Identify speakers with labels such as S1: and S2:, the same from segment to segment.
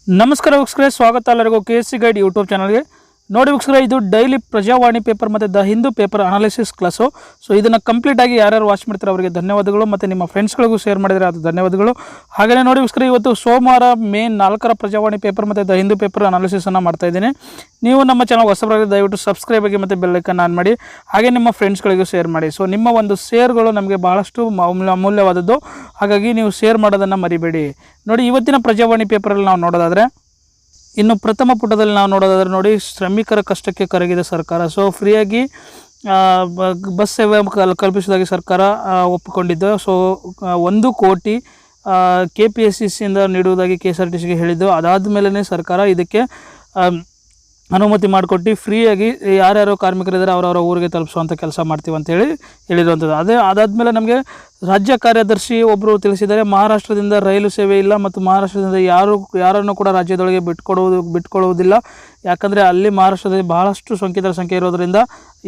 S1: ನಮಸ್ಕಾರ ವೀಕ್ಷಕರೇ, ಸ್ವಾಗತ ಎಲ್ಲರಿಗೂ KSC ಗೈಡ್ ಯೂಟ್ಯೂಬ್ ಚಾನಲ್ಗೆ. ನೋಡಿ ವೀಕ್ಷಕರೇ, ಇದು ಡೈಲಿ ಪ್ರಜಾವಾಣಿ ಪೇಪರ್ ಮತ್ತು the Hindu paper analysis class. So ಇದನ್ನು ಕಂಪ್ಲೀಟಾಗಿ ಯಾರ್ಯಾರು ವಾಚ್ ಮಾಡ್ತಾರೆ ಅವರಿಗೆ ಧನ್ಯವಾದಗಳು, ಮತ್ತು ನಿಮ್ಮ ಫ್ರೆಂಡ್ಸ್ಗಳಿಗೂ ಶೇರ್ ಮಾಡಿದರೆ ಅದು ಧನ್ಯವಾದಗಳು. ಹಾಗೆಯೇ ನೋಡಿ ವೀಕ್ಷಕರೇ, ಇವತ್ತು ಸೋಮವಾರ ಮೇ 4 ಪ್ರಜಾವಾಣಿ ಪೇಪರ್ ಮತ್ತು ದ ಹಿಂದೂ ಪೇಪರ್ ಅನಾಲಿಸಿಸನ್ನು ಮಾಡ್ತಾಯಿದ್ದೀನಿ. ನೀವು ನಮ್ಮ ಚಾನಲ್ ಹೊಸಬರಾಗಿ ದಯವಿಟ್ಟು ಸಬ್ಸ್ಕ್ರೈಬ್ ಆಗಿ ಮತ್ತು ಬೆಲ್ ಐಕಾನ್ ಆನ್ ಮಾಡಿ, ಹಾಗೆ ನಿಮ್ಮ ಫ್ರೆಂಡ್ಸ್ಗಳಿಗೂ ಶೇರ್ ಮಾಡಿ. ಸೊ ನಿಮ್ಮ ಒಂದು ಶೇರ್ಗಳು ನಮಗೆ ಬಹಳಷ್ಟು ಅಮೂಲ್ಯವಾದದ್ದು, ಹಾಗಾಗಿ ನೀವು ಶೇರ್ ಮಾಡೋದನ್ನು ಮರಿಬೇಡಿ. ನೋಡಿ, ಇವತ್ತಿನ ಪ್ರಜಾವಾಣಿ ಪೇಪರಲ್ಲಿ ನಾವು ನೋಡೋದಾದರೆ, ಇನ್ನು ಪ್ರಥಮ ಪುಟದಲ್ಲಿ ನಾವು ನೋಡೋದಾದರೆ ನೋಡಿ, ಶ್ರಮಿಕರ ಕಷ್ಟಕ್ಕೆ ಕರಗಿದ ಸರ್ಕಾರ. ಸೊ ಫ್ರೀಯಾಗಿ ಬಸ್ ಸೇವೆ ಕಲ್ಪಿಸೋದಾಗಿ ಸರ್ಕಾರ ಒಪ್ಪಿಕೊಂಡಿದ್ದು. ಸೊ 1 ಕೋಟಿ KPSCಯಿಂದ ನೀಡುವುದಾಗಿ KSRTCಗೆ ಹೇಳಿದ್ದು. ಅದಾದ ಮೇಲೇ ಸರ್ಕಾರ ಇದಕ್ಕೆ ಅನುಮತಿ ಮಾಡಿಕೊಟ್ಟು ಫ್ರೀಯಾಗಿ ಯಾರ್ಯಾರು ಕಾರ್ಮಿಕರಿದ್ದಾರೆ ಅವರವರ ಊರಿಗೆ ತಲುಪಿಸುವಂಥ ಕೆಲಸ ಮಾಡ್ತೀವಿ ಅಂತೇಳಿ ಹೇಳಿರುವಂಥದ್ದು. ಅದಾದಮೇಲೆ ನಮಗೆ ರಾಜ್ಯ ಕಾರ್ಯದರ್ಶಿ ಒಬ್ಬರು ತಿಳಿಸಿದ್ದಾರೆ, ಮಹಾರಾಷ್ಟ್ರದಿಂದ ರೈಲು ಸೇವೆ ಇಲ್ಲ ಮತ್ತು ಮಹಾರಾಷ್ಟ್ರದಿಂದ ಯಾರನ್ನು ಕೂಡ ರಾಜ್ಯದೊಳಗೆ ಬಿಟ್ಕೊಳ್ಳುವುದಿಲ್ಲ. ಯಾಕಂದರೆ ಅಲ್ಲಿ ಮಹಾರಾಷ್ಟ್ರದಲ್ಲಿ ಬಹಳಷ್ಟು ಸೋಂಕಿತರ ಸಂಖ್ಯೆ ಇರೋದರಿಂದ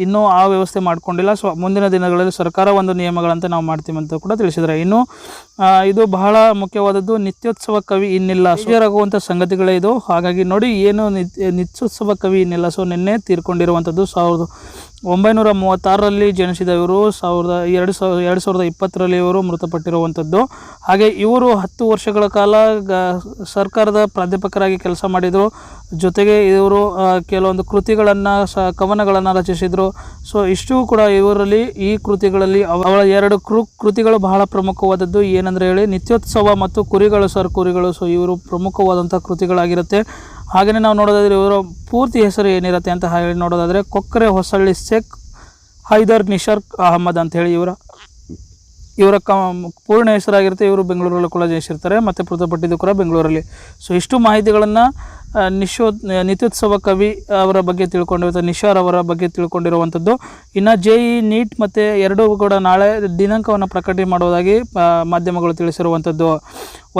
S1: ಇನ್ನೂ ಆ ವ್ಯವಸ್ಥೆ ಮಾಡಿಕೊಂಡಿಲ್ಲ. ಸೊ ಮುಂದಿನ ದಿನಗಳಲ್ಲಿ ಸರ್ಕಾರ ಒಂದು ನಿಯಮಗಳಂತೆ ನಾವು ಮಾಡ್ತೀವಿ ಅಂತ ಕೂಡ ತಿಳಿಸಿದ್ದಾರೆ. ಇನ್ನು ಇದು ಬಹಳ ಮುಖ್ಯವಾದದ್ದು, ನಿತ್ಯೋತ್ಸವ ಕವಿ ಇನ್ನಿಲ್ಲ, ಸುಖಿಯರಾಗುವಂಥ ಸಂಗತಿಗಳೇ ಇದು. ಹಾಗಾಗಿ ನೋಡಿ, ಏನು ನಿತ್ಯೋತ್ಸವ ಕವಿ ಇನ್ನಿಲ್ಲ. ಸೊ ನಿನ್ನೆ ತೀರ್ಕೊಂಡಿರುವಂಥದ್ದು. 1936ರಲ್ಲಿ ಜನಿಸಿದ ಇವರು 2020ರಲ್ಲಿ ಇವರು ಮೃತಪಟ್ಟಿರುವಂಥದ್ದು. ಹಾಗೆ ಇವರು 10 ವರ್ಷಗಳ ಕಾಲ ಸರ್ಕಾರದ ಪ್ರಾಧ್ಯಾಪಕರಾಗಿ ಕೆಲಸ ಮಾಡಿದರು. ಜೊತೆಗೆ ಇವರು ಕೆಲವೊಂದು ಕೃತಿಗಳನ್ನು ಕವನಗಳನ್ನು ರಚಿಸಿದರು. ಸೊ ಇಷ್ಟು ಕೂಡ ಇವರಲ್ಲಿ ಈ ಕೃತಿಗಳಲ್ಲಿ ಅವಳ 2 ಕೃತಿಗಳು ಬಹಳ ಪ್ರಮುಖವಾದದ್ದು. ಏನಂದರೆ ಹೇಳಿ, ನಿತ್ಯೋತ್ಸವ ಮತ್ತು ಕುರಿಗಳು. ಸೊ ಇವರು ಪ್ರಮುಖವಾದಂಥ ಕೃತಿಗಳಾಗಿರುತ್ತೆ. ಹಾಗೆಯೇ ನಾವು ನೋಡೋದಾದರೆ ಇವರ ಪೂರ್ತಿ ಹೆಸರು ಏನಿರುತ್ತೆ ಅಂತ ಹೇಳಿ ನೋಡೋದಾದರೆ, ಕೊಕ್ಕರೆ ಹೊಸಳ್ಳಿ ಶೇಖ್ ಹೈದರ್ ನಿಶಾರ್ ಅಹಮದ್ ಅಂಥೇಳಿ ಇವರ ಪೂರ್ಣ ಹೆಸರಾಗಿರುತ್ತೆ. ಇವರು ಬೆಂಗಳೂರಲ್ಲಿ ಕೂಡ ಜನಿಸಿರ್ತಾರೆ ಮತ್ತು ಮೃತಪಟ್ಟಿದ್ದು ಕೂಡ ಬೆಂಗಳೂರಲ್ಲಿ. ಸೊ ಇಷ್ಟು ಮಾಹಿತಿಗಳನ್ನು ನಿತ್ಯೋತ್ಸವ ಕವಿ ಅವರ ಬಗ್ಗೆ ನಿಶಾರ್ ಅವರ ಬಗ್ಗೆ ತಿಳ್ಕೊಂಡಿರುವಂಥದ್ದು. ಇನ್ನು JEE ನೀಟ್ ಮತ್ತು 2 ಕೂಡ ನಾಳೆ ದಿನಾಂಕವನ್ನು ಪ್ರಕಟಣೆ ಮಾಡುವುದಾಗಿ ಮಾಧ್ಯಮಗಳು ತಿಳಿಸಿರುವಂಥದ್ದು.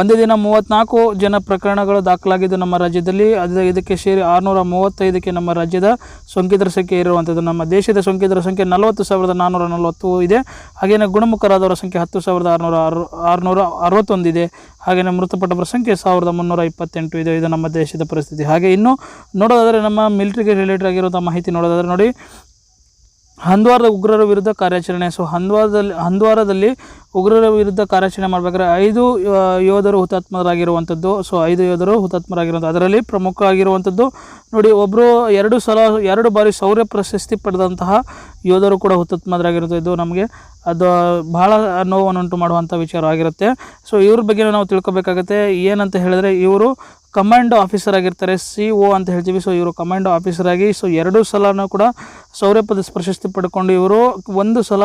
S1: ಒಂದೇ ದಿನ 34 ಜನ ಪ್ರಕರಣಗಳು ದಾಖಲಾಗಿದ್ದು ನಮ್ಮ ರಾಜ್ಯದಲ್ಲಿ. ಇದಕ್ಕೆ ಸೇರಿ 635ಕ್ಕೆ ನಮ್ಮ ರಾಜ್ಯದ ಸೋಂಕಿತರ ಸಂಖ್ಯೆ ಇರುವಂಥದ್ದು. ನಮ್ಮ ದೇಶದ ಸೋಂಕಿತರ ಸಂಖ್ಯೆ 40,440 ಇದೆ. ಹಾಗೆಯೇ ಗುಣಮುಖರಾದವರ ಸಂಖ್ಯೆ 10,661 ಇದೆ. ಹಾಗೆಯೇ ಮೃತಪಟ್ಟವರ ಸಂಖ್ಯೆ 1,328 ಇದೆ. ಇದು ನಮ್ಮ ದೇಶದ ಪರಿಸ್ಥಿತಿ. ಹಾಗೆ ಇನ್ನು ನೋಡೋದಾದರೆ, ನಮ್ಮ ಮಿಲಿಟರಿಗೆ ರಿಲೇಟೆಡ್ ಆಗಿರುವಂಥ ಮಾಹಿತಿ ನೋಡೋದಾದರೆ ನೋಡಿ, ಹಂದ್ವಾರದ ಉಗ್ರರ ವಿರುದ್ಧ ಕಾರ್ಯಾಚರಣೆ. ಸೊ ಹಂದ್ವಾರದಲ್ಲಿ ಉಗ್ರರ ವಿರುದ್ಧ ಕಾರ್ಯಾಚರಣೆ ಮಾಡಬೇಕಾದ್ರೆ 5 ಯೋಧರು ಹುತಾತ್ಮರಾಗಿರುವಂಥದ್ದು. ಸೊ 5 ಯೋಧರು ಹುತಾತ್ಮರಾಗಿರುವಂಥದ್ದು. ಅದರಲ್ಲಿ ಪ್ರಮುಖ ಆಗಿರುವಂಥದ್ದು ನೋಡಿ, ಒಬ್ಬರು 2 ಬಾರಿ ಶೌರ್ಯ ಪ್ರಶಸ್ತಿ ಪಡೆದಂತಹ ಯೋಧರು ಕೂಡ ಹುತಾತ್ಮರಾಗಿರುವಂಥದ್ದು. ನಮಗೆ ಅದು ಬಹಳ ನೋವನ್ನುಂಟು ಮಾಡುವಂಥ ವಿಚಾರ ಆಗಿರುತ್ತೆ. ಸೊ ಇವ್ರ ಬಗ್ಗೆ ನಾವು ತಿಳ್ಕೊಬೇಕಾಗುತ್ತೆ. ಏನಂತ ಹೇಳಿದ್ರೆ, ಇವರು ಕಮಾಂಡೋ ಆಫೀಸರ್ ಆಗಿರ್ತಾರೆ, CO ಅಂತ ಹೇಳ್ತೀವಿ. ಸೊ ಇವರು ಕಮಾಂಡೋ ಆಫೀಸರ್ ಆಗಿ 2 ಸಲನೂ ಕೂಡ ಶೌರ್ಯ ಪ್ರಶಸ್ತಿ ಪಡ್ಕೊಂಡು, ಇವರು 1 ಸಲ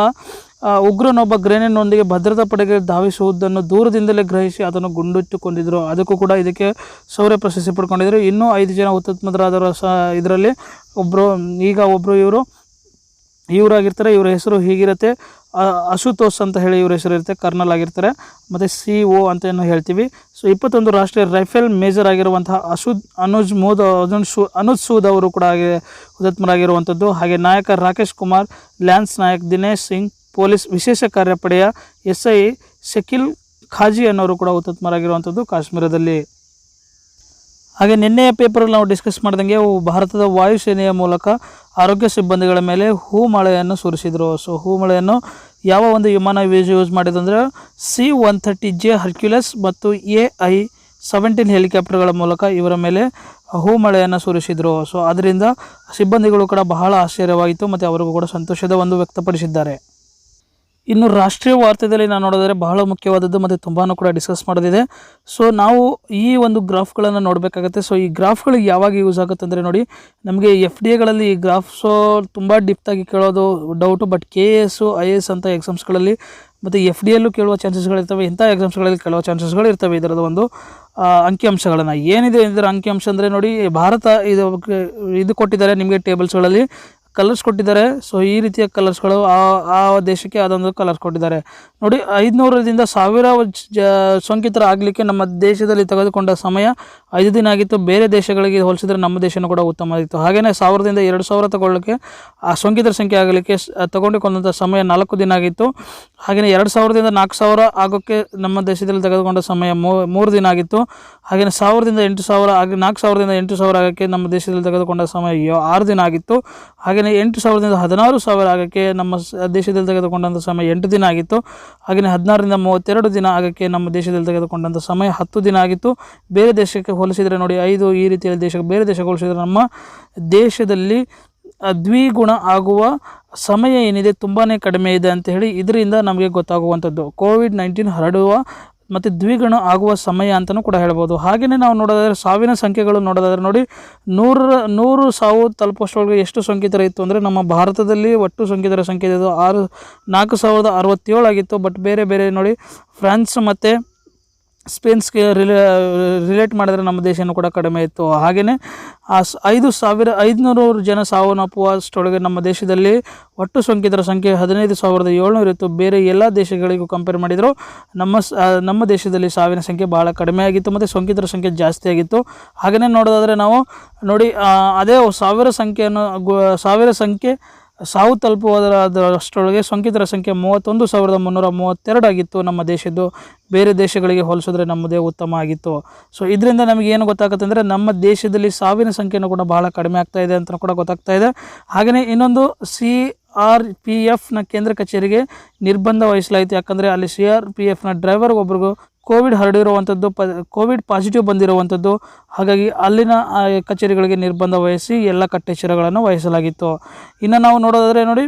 S1: ಉಗ್ರನೊಬ್ಬ ಗ್ರೆನೇಡ್ನೊಂದಿಗೆ ಭದ್ರತಾ ಪಡೆಗೆ ಧಾವಿಸುವುದನ್ನು ದೂರದಿಂದಲೇ ಗ್ರಹಿಸಿ ಅದನ್ನು ಗುಂಡಿಟ್ಟುಕೊಂಡಿದ್ದರು. ಅದಕ್ಕೂ ಕೂಡ ಇದಕ್ಕೆ ಶೌರ್ಯ ಪ್ರಶಸ್ತಿ ಪಡ್ಕೊಂಡಿದ್ದರು. ಇನ್ನೂ 5 ಜನ ಹುತಾತ್ಮರಾದವರು ಇದರಲ್ಲಿ ಒಬ್ಬರು ಇವರಾಗಿರ್ತಾರೆ. ಇವರ ಹೆಸರು ಹೀಗಿರುತ್ತೆ, ಅಶುತೋಷ್ ಅಂತ ಹೇಳಿ ಇವ್ರ ಹೆಸರು ಇರುತ್ತೆ, ಕರ್ನಲ್ ಆಗಿರ್ತಾರೆ. ಮತ್ತು CO ಅಂತ ಹೇಳ್ತೀವಿ. ಸೊ 21 ರಾಷ್ಟ್ರೀಯ ರೈಫಲ್ ಮೇಜರ್ ಆಗಿರುವಂತಹ ಅನುಜ್ ಸೂದ್ ಅವರು ಕೂಡ ಹುತಾತ್ಮರಾಗಿರುವಂಥದ್ದು. ಹಾಗೆ ನಾಯಕ ರಾಕೇಶ್ ಕುಮಾರ್, ಲ್ಯಾನ್ಸ್ ನಾಯಕ್ ದಿನೇಶ್ ಸಿಂಗ್, ಪೊಲೀಸ್ ವಿಶೇಷ ಕಾರ್ಯಪಡೆಯ SI ಶಕೀಲ್ ಖಾಜಿ ಅನ್ನೋರು ಕೂಡ ಹುತಾತ್ಮರಾಗಿರುವಂಥದ್ದು ಕಾಶ್ಮೀರದಲ್ಲಿ. ಹಾಗೆ ನಿನ್ನೆಯ ಪೇಪರಲ್ಲಿ ನಾವು ಡಿಸ್ಕಸ್ ಮಾಡ್ದಂಗೆ, ಭಾರತದ ವಾಯುಸೇನೆಯ ಮೂಲಕ ಆರೋಗ್ಯ ಸಿಬ್ಬಂದಿಗಳ ಮೇಲೆ ಹೂಮಳೆಯನ್ನು ಸುರಿಸಿದರು. ಸೊ ಹೂಮಳೆಯನ್ನು ಯಾವ ಒಂದು ವಿಮಾನ ಯೂಸ್ ಮಾಡಿದಂದರೆ, C-130J ಹರ್ಕ್ಯುಲಸ್ ಮತ್ತು AI-17 ಹೆಲಿಕಾಪ್ಟರ್ಗಳ ಮೂಲಕ ಇವರ ಮೇಲೆ ಹೂಮಳೆಯನ್ನು ಸುರಿಸಿದರು. ಸೊ ಅದರಿಂದ ಸಿಬ್ಬಂದಿಗಳು ಕೂಡ ಬಹಳ ಆಶ್ಚರ್ಯವಾಯಿತು ಮತ್ತು ಅವರಿಗೂ ಕೂಡ ಸಂತೋಷದ ವ್ಯಕ್ತಪಡಿಸಿದ್ದಾರೆ. ಇನ್ನು ರಾಷ್ಟ್ರೀಯ ವಾರ್ತೆಯಲ್ಲಿ ನಾವು ನೋಡೋದಾದರೆ ಬಹಳ ಮುಖ್ಯವಾದದ್ದು ಮತ್ತು ತುಂಬಾ ಕೂಡ ಡಿಸ್ಕಸ್ ಮಾಡೋದಿದೆ. ಸೊ ನಾವು ಈ ಒಂದು ಗ್ರಾಫ್ಗಳನ್ನು ನೋಡಬೇಕಾಗುತ್ತೆ. ಸೊ ಈ ಗ್ರಾಫ್ಗಳಿಗೆ ಯಾವಾಗ ಯೂಸ್ ಆಗುತ್ತೆ ಅಂದರೆ ನೋಡಿ, ನಮಗೆ FDAಗಳಲ್ಲಿ ಈ ಗ್ರಾಫ್ಸು ತುಂಬ ಡಿಪ್ತಾಗಿ ಕೇಳೋದು ಡೌಟು. ಬಟ್ KS IAS ಅಂತ ಎಕ್ಸಾಮ್ಸ್ಗಳಲ್ಲಿ ಮತ್ತು FDAಲ್ಲೂ ಕೇಳುವ ಚಾನ್ಸಸ್ಗಳಿರ್ತವೆ. ಇಂಥ ಎಕ್ಸಾಮ್ಸ್ಗಳಲ್ಲಿ ಕೇಳುವ ಚಾನ್ಸಸ್ಗಳು ಇರ್ತವೆ. ಇದರದ ಒಂದು ಅಂಕಿಅಂಶಗಳನ್ನು ಏನಿದೆ ಇದರ ಅಂಕಿಅಂಶ ಅಂದರೆ ನೋಡಿ, ಭಾರತ ಇದು ಕೊಟ್ಟಿದ್ದಾರೆ ನಿಮಗೆ ಟೇಬಲ್ಸ್ಗಳಲ್ಲಿ. ಕಲರ್ಸ್ ಕೊಟ್ಟಿದ್ದಾರೆ. ಸೊ ಈ ರೀತಿಯ ಕಲರ್ಸ್ಗಳು ಆ ದೇಶಕ್ಕೆ ಅದೊಂದು ಕಲರ್ಸ್ ಕೊಟ್ಟಿದ್ದಾರೆ ನೋಡಿ. 500ರಿಂದ 1000 ಸೋಂಕಿತರ ಆಗಲಿಕ್ಕೆ ನಮ್ಮ ದೇಶದಲ್ಲಿ ತೆಗೆದುಕೊಂಡ ಸಮಯ 5 ದಿನ ಆಗಿತ್ತು. ಬೇರೆ ದೇಶಗಳಿಗೆ ಹೋಲಿಸಿದರೆ ನಮ್ಮ ದೇಶನೂ ಕೂಡ ಉತ್ತಮ ಆಗಿತ್ತು. ಹಾಗೆಯೇ 1000ದಿಂದ 2000 ತಗೊಳ್ಳೋಕ್ಕೆ ಆ ಸೋಂಕಿತರ ಸಂಖ್ಯೆ ಆಗಲಿಕ್ಕೆ ತಗೊಂಡಿಕೊಂಡಂಥ ಸಮಯ 4 ದಿನ ಆಗಿತ್ತು. ಹಾಗೆಯೇ 2000ದಿಂದ 4000 ಆಗೋಕ್ಕೆ ನಮ್ಮ ದೇಶದಲ್ಲಿ ತೆಗೆದುಕೊಂಡ ಸಮಯ 3 ದಿನ ಆಗಿತ್ತು. ಹಾಗೆಯೇ 1000ದಿಂದ 8000 ಆಗಿ 4000ದಿಂದ 8000 ಆಗೋಕ್ಕೆ ನಮ್ಮ ದೇಶದಲ್ಲಿ ತೆಗೆದುಕೊಂಡ ಸಮಯ 6 ದಿನ ಆಗಿತ್ತು. ಹಾಗೆಯೇ 8000ದಿಂದ 16000 ಆಗೋಕ್ಕೆ ನಮ್ಮ ದೇಶದಲ್ಲಿ ತೆಗೆದುಕೊಂಡಂಥ ಸಮಯ 8 ದಿನ ಆಗಿತ್ತು. ಹಾಗೆಯೇ 16ರಿಂದ 32 ದಿನ ಆಗೋಕ್ಕೆ ನಮ್ಮ ದೇಶದಲ್ಲಿ ತೆಗೆದುಕೊಂಡಂಥ ಸಮಯ 10 ದಿನ ಆಗಿತ್ತು. ಬೇರೆ ದೇಶಕ್ಕೆ ಹೋಲಿಸಿದರೆ ನೋಡಿ 5 ಈ ರೀತಿಯ ಬೇರೆ ದೇಶಕ್ಕೆ ಹೋಲಿಸಿದರೆ ನಮ್ಮ ದೇಶದಲ್ಲಿ ದ್ವಿಗುಣ ಆಗುವ ಸಮಯ ಏನಿದೆ ತುಂಬಾ ಕಡಿಮೆ ಇದೆ ಅಂತ ಹೇಳಿ ಇದರಿಂದ ನಮಗೆ ಗೊತ್ತಾಗುವಂಥದ್ದು. ಕೋವಿಡ್-19 ಹರಡುವ ಮತ್ತು ದ್ವಿಗುಣ ಆಗುವ ಸಮಯ ಅಂತಲೂ ಕೂಡ ಹೇಳ್ಬೋದು. ಹಾಗೆಯೇ ನಾವು ನೋಡೋದಾದರೆ ಸಾವಿನ ಸಂಖ್ಯೆಗಳು ನೋಡೋದಾದರೆ ನೋಡಿ 100 ಸಾವು ತಲುಪುವಷ್ಟರೊಳಗೆ ಎಷ್ಟು ಸೋಂಕಿತರ ಇತ್ತು ಅಂದರೆ ನಮ್ಮ ಭಾರತದಲ್ಲಿ ಒಟ್ಟು ಸೋಂಕಿತರ ಸಂಖ್ಯೆ ಇದು 4067 ಆಗಿತ್ತು. ಬಟ್ ಬೇರೆ ಬೇರೆ ನೋಡಿ ಫ್ರಾನ್ಸ್ ಮತ್ತು ಸ್ಪೇನ್ಸ್ಗೆ ರಿಲೇಟ್ ಮಾಡಿದರೆ ನಮ್ಮ ದೇಶನೂ ಕೂಡ ಕಡಿಮೆ ಇತ್ತು. ಹಾಗೆಯೇ 5500 ಜನ ಸಾವನ್ನಪ್ಪುವಷ್ಟರೊಳಗೆ ನಮ್ಮ ದೇಶದಲ್ಲಿ ಒಟ್ಟು ಸೋಂಕಿತರ ಸಂಖ್ಯೆ 15700 ಇತ್ತು. ಬೇರೆ ಎಲ್ಲ ದೇಶಗಳಿಗೂ ಕಂಪೇರ್ ಮಾಡಿದರೂ ನಮ್ಮ ದೇಶದಲ್ಲಿ ಸಾವಿನ ಸಂಖ್ಯೆ ಭಾಳ ಕಡಿಮೆ ಆಗಿತ್ತು ಮತ್ತು ಸೋಂಕಿತರ ಸಂಖ್ಯೆ ಜಾಸ್ತಿ ಆಗಿತ್ತು. ಹಾಗೆಯೇ ನೋಡೋದಾದರೆ ನಾವು ನೋಡಿ ಅದೇ 1000 ಸಂಖ್ಯೆ ಸಾವು ತಲುಪುವುದರಷ್ಟರೊಳಗೆ ಸೋಂಕಿತರ ಸಂಖ್ಯೆ 31332 ಆಗಿತ್ತು ನಮ್ಮ ದೇಶದ್ದು. ಬೇರೆ ದೇಶಗಳಿಗೆ ಹೋಲಿಸಿದ್ರೆ ನಮ್ಮದೇ ಉತ್ತಮ ಆಗಿತ್ತು. ಸೊ ಇದರಿಂದ ನಮಗೆ ಏನು ಗೊತ್ತಾಗುತ್ತೆ ಅಂದರೆ ನಮ್ಮ ದೇಶದಲ್ಲಿ ಸಾವಿನ ಸಂಖ್ಯೆನೂ ಕೂಡ ಬಹಳ ಕಡಿಮೆ ಆಗ್ತಾ ಇದೆ ಅಂತ ಕೂಡ ಗೊತ್ತಾಗ್ತಾ ಇದೆ. ಹಾಗೆಯೇ ಇನ್ನೊಂದು CRPFನ ಕೇಂದ್ರ ಕಚೇರಿಗೆ ನಿರ್ಬಂಧ ವಹಿಸಲಾಯಿತು. ಯಾಕಂದರೆ ಅಲ್ಲಿ CRPFನ ಡ್ರೈವರ್ ಒಬ್ರಿಗೂ ಕೋವಿಡ್ ಹರಡಿರುವಂಥದ್ದು, ಕೋವಿಡ್ ಪಾಸಿಟಿವ್ ಬಂದಿರುವಂಥದ್ದು. ಹಾಗಾಗಿ ಅಲ್ಲಿನ ಕಚೇರಿಗಳಿಗೆ ನಿರ್ಬಂಧ ವಹಿಸಿ ಎಲ್ಲ ಕಟ್ಟೆಚ್ಚರಗಳನ್ನು ವಹಿಸಲಾಗಿತ್ತು. ಇನ್ನು ನಾವು ನೋಡೋದಾದರೆ ನೋಡಿ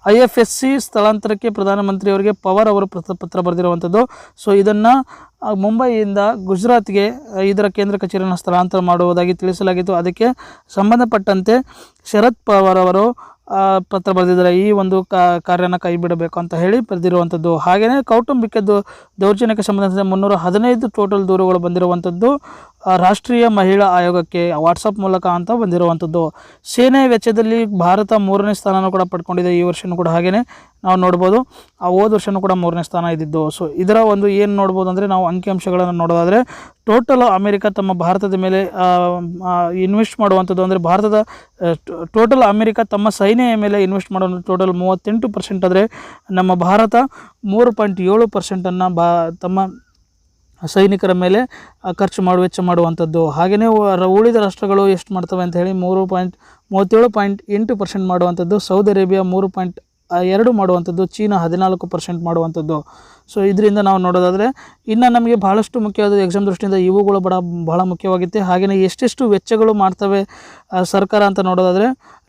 S1: IFSC ಸ್ಥಳಾಂತರಕ್ಕೆ ಪ್ರಧಾನಮಂತ್ರಿಯವರಿಗೆ ಪವಾರ್ ಅವರು ಪತ್ರ ಬರೆದಿರುವಂಥದ್ದು. ಸೊ ಇದನ್ನು ಮುಂಬೈಯಿಂದ ಗುಜರಾತ್ಗೆ ಇದರ ಕೇಂದ್ರ ಕಚೇರಿಯನ್ನು ಸ್ಥಳಾಂತರ ಮಾಡುವುದಾಗಿ ತಿಳಿಸಲಾಗಿತ್ತು. ಅದಕ್ಕೆ ಸಂಬಂಧಪಟ್ಟಂತೆ ಶರದ್ ಪವಾರ್ ಅವರು ಪತ್ರ ಬರೆದಿದ್ದಾರೆ. ಈ ಒಂದು ಕಾರ್ಯನ ಕೈ ಬಿಡಬೇಕು ಅಂತ ಹೇಳಿ ಬರೆದಿರುವಂಥದ್ದು. ಹಾಗೆಯೇ ಕೌಟುಂಬಿಕ ದೌರ್ಜನ್ಯಕ್ಕೆ ಸಂಬಂಧಿಸಿದ 315 ಟೋಟಲ್ ದೂರುಗಳು ಬಂದಿರುವಂಥದ್ದು ರಾಷ್ಟ್ರೀಯ ಮಹಿಳಾ ಆಯೋಗಕ್ಕೆ ವಾಟ್ಸಪ್ ಮೂಲಕ ಅಂತ ಬಂದಿರುವಂಥದ್ದು. ಸೇನೆ ವೆಚ್ಚದಲ್ಲಿ ಭಾರತ 3ನೇ ಸ್ಥಾನನೂ ಕೂಡ ಪಡ್ಕೊಂಡಿದೆ ಈ ವರ್ಷವೂ ಕೂಡ. ಹಾಗೆಯೇ ನಾವು ನೋಡ್ಬೋದು ಹೋದ ವರ್ಷವೂ ಕೂಡ 3ನೇ ಸ್ಥಾನ ಇದ್ದಿದ್ದು. ಸೊ ಇದರ ಒಂದು ಏನು ನೋಡ್ಬೋದು ಅಂದರೆ ನಾವು ಅಂಕಿಅಂಶಗಳನ್ನು ನೋಡೋದಾದರೆ ಟೋಟಲ್ ಅಮೆರಿಕ ತಮ್ಮ ಭಾರತದ ಮೇಲೆ ಇನ್ವೆಸ್ಟ್ ಮಾಡುವಂಥದ್ದು ಅಂದರೆ ಭಾರತದ ಟೋಟಲ್ ಅಮೆರಿಕ ತಮ್ಮ ಸೈನ್ಯ ಮೇಲೆ ಇನ್ವೆಸ್ಟ್ ಮಾಡುವಂಥ ಟೋಟಲ್ 38% ಆದರೆ ನಮ್ಮ ಭಾರತ 3.7%ಅನ್ನು ತಮ್ಮ ಸೈನಿಕರ ಮೇಲೆ ವೆಚ್ಚ ಮಾಡುವಂಥದ್ದು. ಹಾಗೆಯೇ ಉಳಿದ ರಾಷ್ಟ್ರಗಳು ಎಷ್ಟು ಮಾಡ್ತವೆ ಅಂತ ಹೇಳಿ 37.8% ಮಾಡುವಂಥದ್ದು. ಸೌದಿ ಅರೇಬಿಯಾ 3.2 ಮಾಡುವಂಥದ್ದು. ಚೀನಾ 14% ಮಾಡುವಂಥದ್ದು. ಸೊ ಇದರಿಂದ ನಾವು ನೋಡೋದಾದರೆ ಇನ್ನು ನಮಗೆ ಭಾಳಷ್ಟು ಮುಖ್ಯವಾದ ಎಕ್ಸಾಮ್ ದೃಷ್ಟಿಯಿಂದ ಇವುಗಳು ಬಹಳ ಮುಖ್ಯವಾಗುತ್ತೆ. ಹಾಗೆಯೇ ಎಷ್ಟೆಷ್ಟು ವೆಚ್ಚಗಳು ಮಾಡ್ತವೆ ಸರ್ಕಾರ ಅಂತ ನೋಡೋದಾದರೆ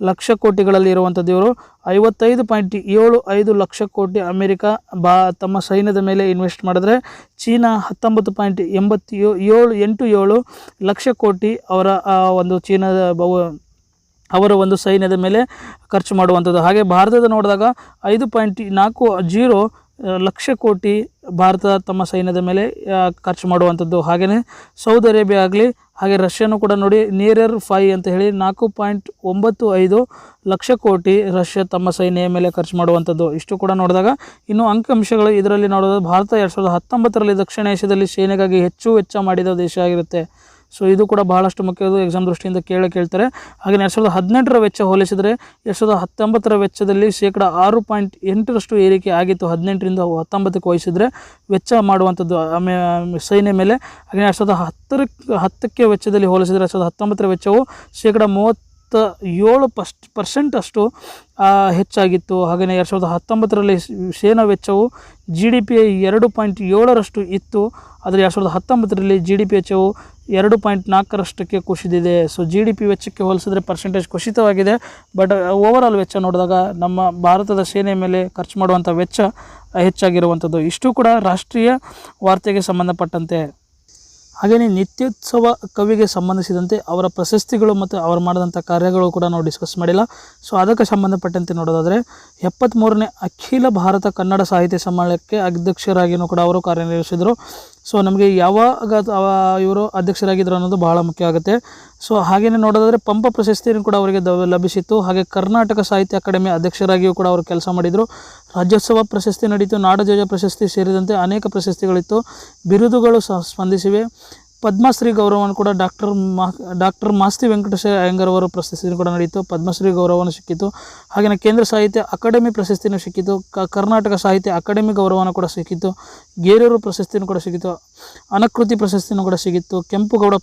S1: ಲಕ್ಷ ಕೋಟಿಗಳಲ್ಲಿ ಇರುವಂಥದ್ದು. ಇವರು 55.75 ಲಕ್ಷ ಕೋಟಿ ಅಮೆರಿಕ ತಮ್ಮ ಸೈನ್ಯದ ಮೇಲೆ ಇನ್ವೆಸ್ಟ್ ಮಾಡಿದ್ರೆ, ಚೀನಾ 19.87 ಲಕ್ಷ ಕೋಟಿ ಅವರ ಒಂದು ಅವರ ಒಂದು ಸೈನ್ಯದ ಮೇಲೆ ಖರ್ಚು ಮಾಡುವಂಥದ್ದು. ಹಾಗೆ ಭಾರತದ ನೋಡಿದಾಗ 5.40 ಲಕ್ಷ ಕೋಟಿ ಭಾರತ ತಮ್ಮ ಸೈನ್ಯದ ಮೇಲೆ ಖರ್ಚು ಮಾಡುವಂಥದ್ದು. ಹಾಗೆಯೇ ಸೌದಿ ಅರೇಬಿಯಾ ಆಗಲಿ ಹಾಗೆ ರಷ್ಯಾನೂ ಕೂಡ ನೋಡಿ ನಿಯರ್ 5 ಅಂತ ಹೇಳಿ 4.95 ಲಕ್ಷ ಕೋಟಿ ರಷ್ಯಾ ತಮ್ಮ ಸೈನ್ಯ ಮೇಲೆ ಖರ್ಚು ಮಾಡುವಂಥದ್ದು. ಇಷ್ಟು ಕೂಡ ನೋಡಿದಾಗ ಇನ್ನು ಅಂಕಿಅಂಶಗಳು ಇದರಲ್ಲಿ ನೋಡೋದು ಭಾರತ 2019ರಲ್ಲಿ ದಕ್ಷಿಣ ಏಷ್ಯಾದಲ್ಲಿ ಸೇನೆಗಾಗಿ ಹೆಚ್ಚು ವೆಚ್ಚ ಮಾಡಿದ ದೇಶ ಆಗಿರುತ್ತೆ. ಸೊ ಇದು ಕೂಡ ಬಹಳಷ್ಟು ಮುಖ್ಯವಾದ ಎಕ್ಸಾಮ್ ದೃಷ್ಟಿಯಿಂದ ಕೇಳ್ತಾರೆ. ಹಾಗೆ 2018ರ ವೆಚ್ಚ ಹೋಲಿಸಿದರೆ 2019ರ ವೆಚ್ಚದಲ್ಲಿ 6.8% ಏರಿಕೆ ಆಗಿತ್ತು. 18ರಿಂದ 19ಕ್ಕೆ ವಹಿಸಿದರೆ ವೆಚ್ಚ ಮಾಡುವಂಥದ್ದು ಸೈನ್ಯ ಮೇಲೆ. ಹಾಗೆ 2010ಕ್ಕೆ ವೆಚ್ಚದಲ್ಲಿ ಹೋಲಿಸಿದರೆ 2019ರ ವೆಚ್ಚವು 37% ಅಷ್ಟು ಹೆಚ್ಚಾಗಿತ್ತು. ಹಾಗೆಯೇ 2019ರಲ್ಲಿ ಸೇನಾ ವೆಚ್ಚವು GDP 2.7% ಇತ್ತು. ಆದರೆ 2019ರಲ್ಲಿ GDP ವೆಚ್ಚವು 2.4%ಕ್ಕೆ ಕುಸಿದಿದೆ. ಸೊ GDP ವೆಚ್ಚಕ್ಕೆ ಹೋಲಿಸಿದ್ರೆ ಪರ್ಸೆಂಟೇಜ್ ಕುಸಿತವಾಗಿದೆ. ಬಟ್ ಓವರಾಲ್ ವೆಚ್ಚ ನೋಡಿದಾಗ ನಮ್ಮ ಭಾರತದ ಸೇನೆ ಮೇಲೆ ಖರ್ಚು ಮಾಡುವಂಥ ವೆಚ್ಚ ಹೆಚ್ಚಾಗಿರುವಂಥದ್ದು. ಇಷ್ಟು ಕೂಡ ರಾಷ್ಟ್ರೀಯ ವಾರ್ತೆಗೆ ಸಂಬಂಧಪಟ್ಟಂತೆ. ಹಾಗೆಯೇ ನಿತ್ಯೋತ್ಸವ ಕವಿಗೆ ಸಂಬಂಧಿಸಿದಂತೆ ಅವರ ಪ್ರಶಸ್ತಿಗಳು ಮತ್ತು ಅವರು ಮಾಡಿದಂಥ ಕಾರ್ಯಗಳು ಕೂಡ ನಾವು ಡಿಸ್ಕಸ್ ಮಾಡಿಲ್ಲ. ಸೊ ಅದಕ್ಕೆ ಸಂಬಂಧಪಟ್ಟಂತೆ ನೋಡೋದಾದರೆ 73ನೇ ಅಖಿಲ ಭಾರತ ಕನ್ನಡ ಸಾಹಿತ್ಯ ಸಮ್ಮೇಳನಕ್ಕೆ ಅಧ್ಯಕ್ಷರಾಗಿಯೂ ಕೂಡ ಅವರು ಕಾರ್ಯನಿರ್ವಹಿಸಿದರು. ಸೊ ನಮಗೆ ಯಾವಾಗ ಇವರು ಅಧ್ಯಕ್ಷರಾಗಿದ್ದರು ಅನ್ನೋದು ಬಹಳ ಮುಖ್ಯ ಆಗುತ್ತೆ. ಸೊ ಹಾಗೆಯೇ ನೋಡೋದಾದರೆ ಪಂಪ ಪ್ರಶಸ್ತಿಯನ್ನು ಕೂಡ ಅವರಿಗೆ ಲಭಿಸಿತ್ತು. ಹಾಗೆ ಕರ್ನಾಟಕ ಸಾಹಿತ್ಯ ಅಕಾಡೆಮಿ ಅಧ್ಯಕ್ಷರಾಗಿಯೂ ಕೂಡ ಅವರು ಕೆಲಸ ಮಾಡಿದರು. ರಾಜ್ಯೋತ್ಸವ ಪ್ರಶಸ್ತಿ ನಡೀತು, ನಾಡಧ್ವಜ ಪ್ರಶಸ್ತಿ ಸೇರಿದಂತೆ ಅನೇಕ ಪ್ರಶಸ್ತಿಗಳಿತ್ತು. ಬಿರುದುಗಳು ಸ್ಪಂದಿಸಿವೆ. ಪದ್ಮಶ್ರೀ ಗೌರವವನ್ನು ಕೂಡ ಡಾಕ್ಟರ್ ಮಾಸ್ತಿ ವೆಂಕಟೇಶ ಅಯ್ಯಂಗಾರ್ ಅವರ ಪ್ರಶಸ್ತಿ ಕೂಡ ನಡೆಯಿತು. ಪದ್ಮಶ್ರೀ ಗೌರವವನ್ನು ಸಿಕ್ಕಿತು. ಹಾಗೆಯೇ ಕೇಂದ್ರ ಸಾಹಿತ್ಯ ಅಕಾಡೆಮಿ ಪ್ರಶಸ್ತಿನೂ ಸಿಕ್ಕಿತು. ಕರ್ನಾಟಕ ಸಾಹಿತ್ಯ ಅಕಾಡೆಮಿ ಗೌರವವನ್ನು ಕೂಡ ಸಿಕ್ಕಿತು. ಗೇರೂರು ಪ್ರಶಸ್ತಿನೂ ಕೂಡ ಸಿಕ್ಕಿತು. ಅನಕೃತಿ ಪ್ರಶಸ್ತಿನೂ ಕೂಡ ಸಿಕ್ಕಿತು. ಕೆಂಪೇಗೌಡ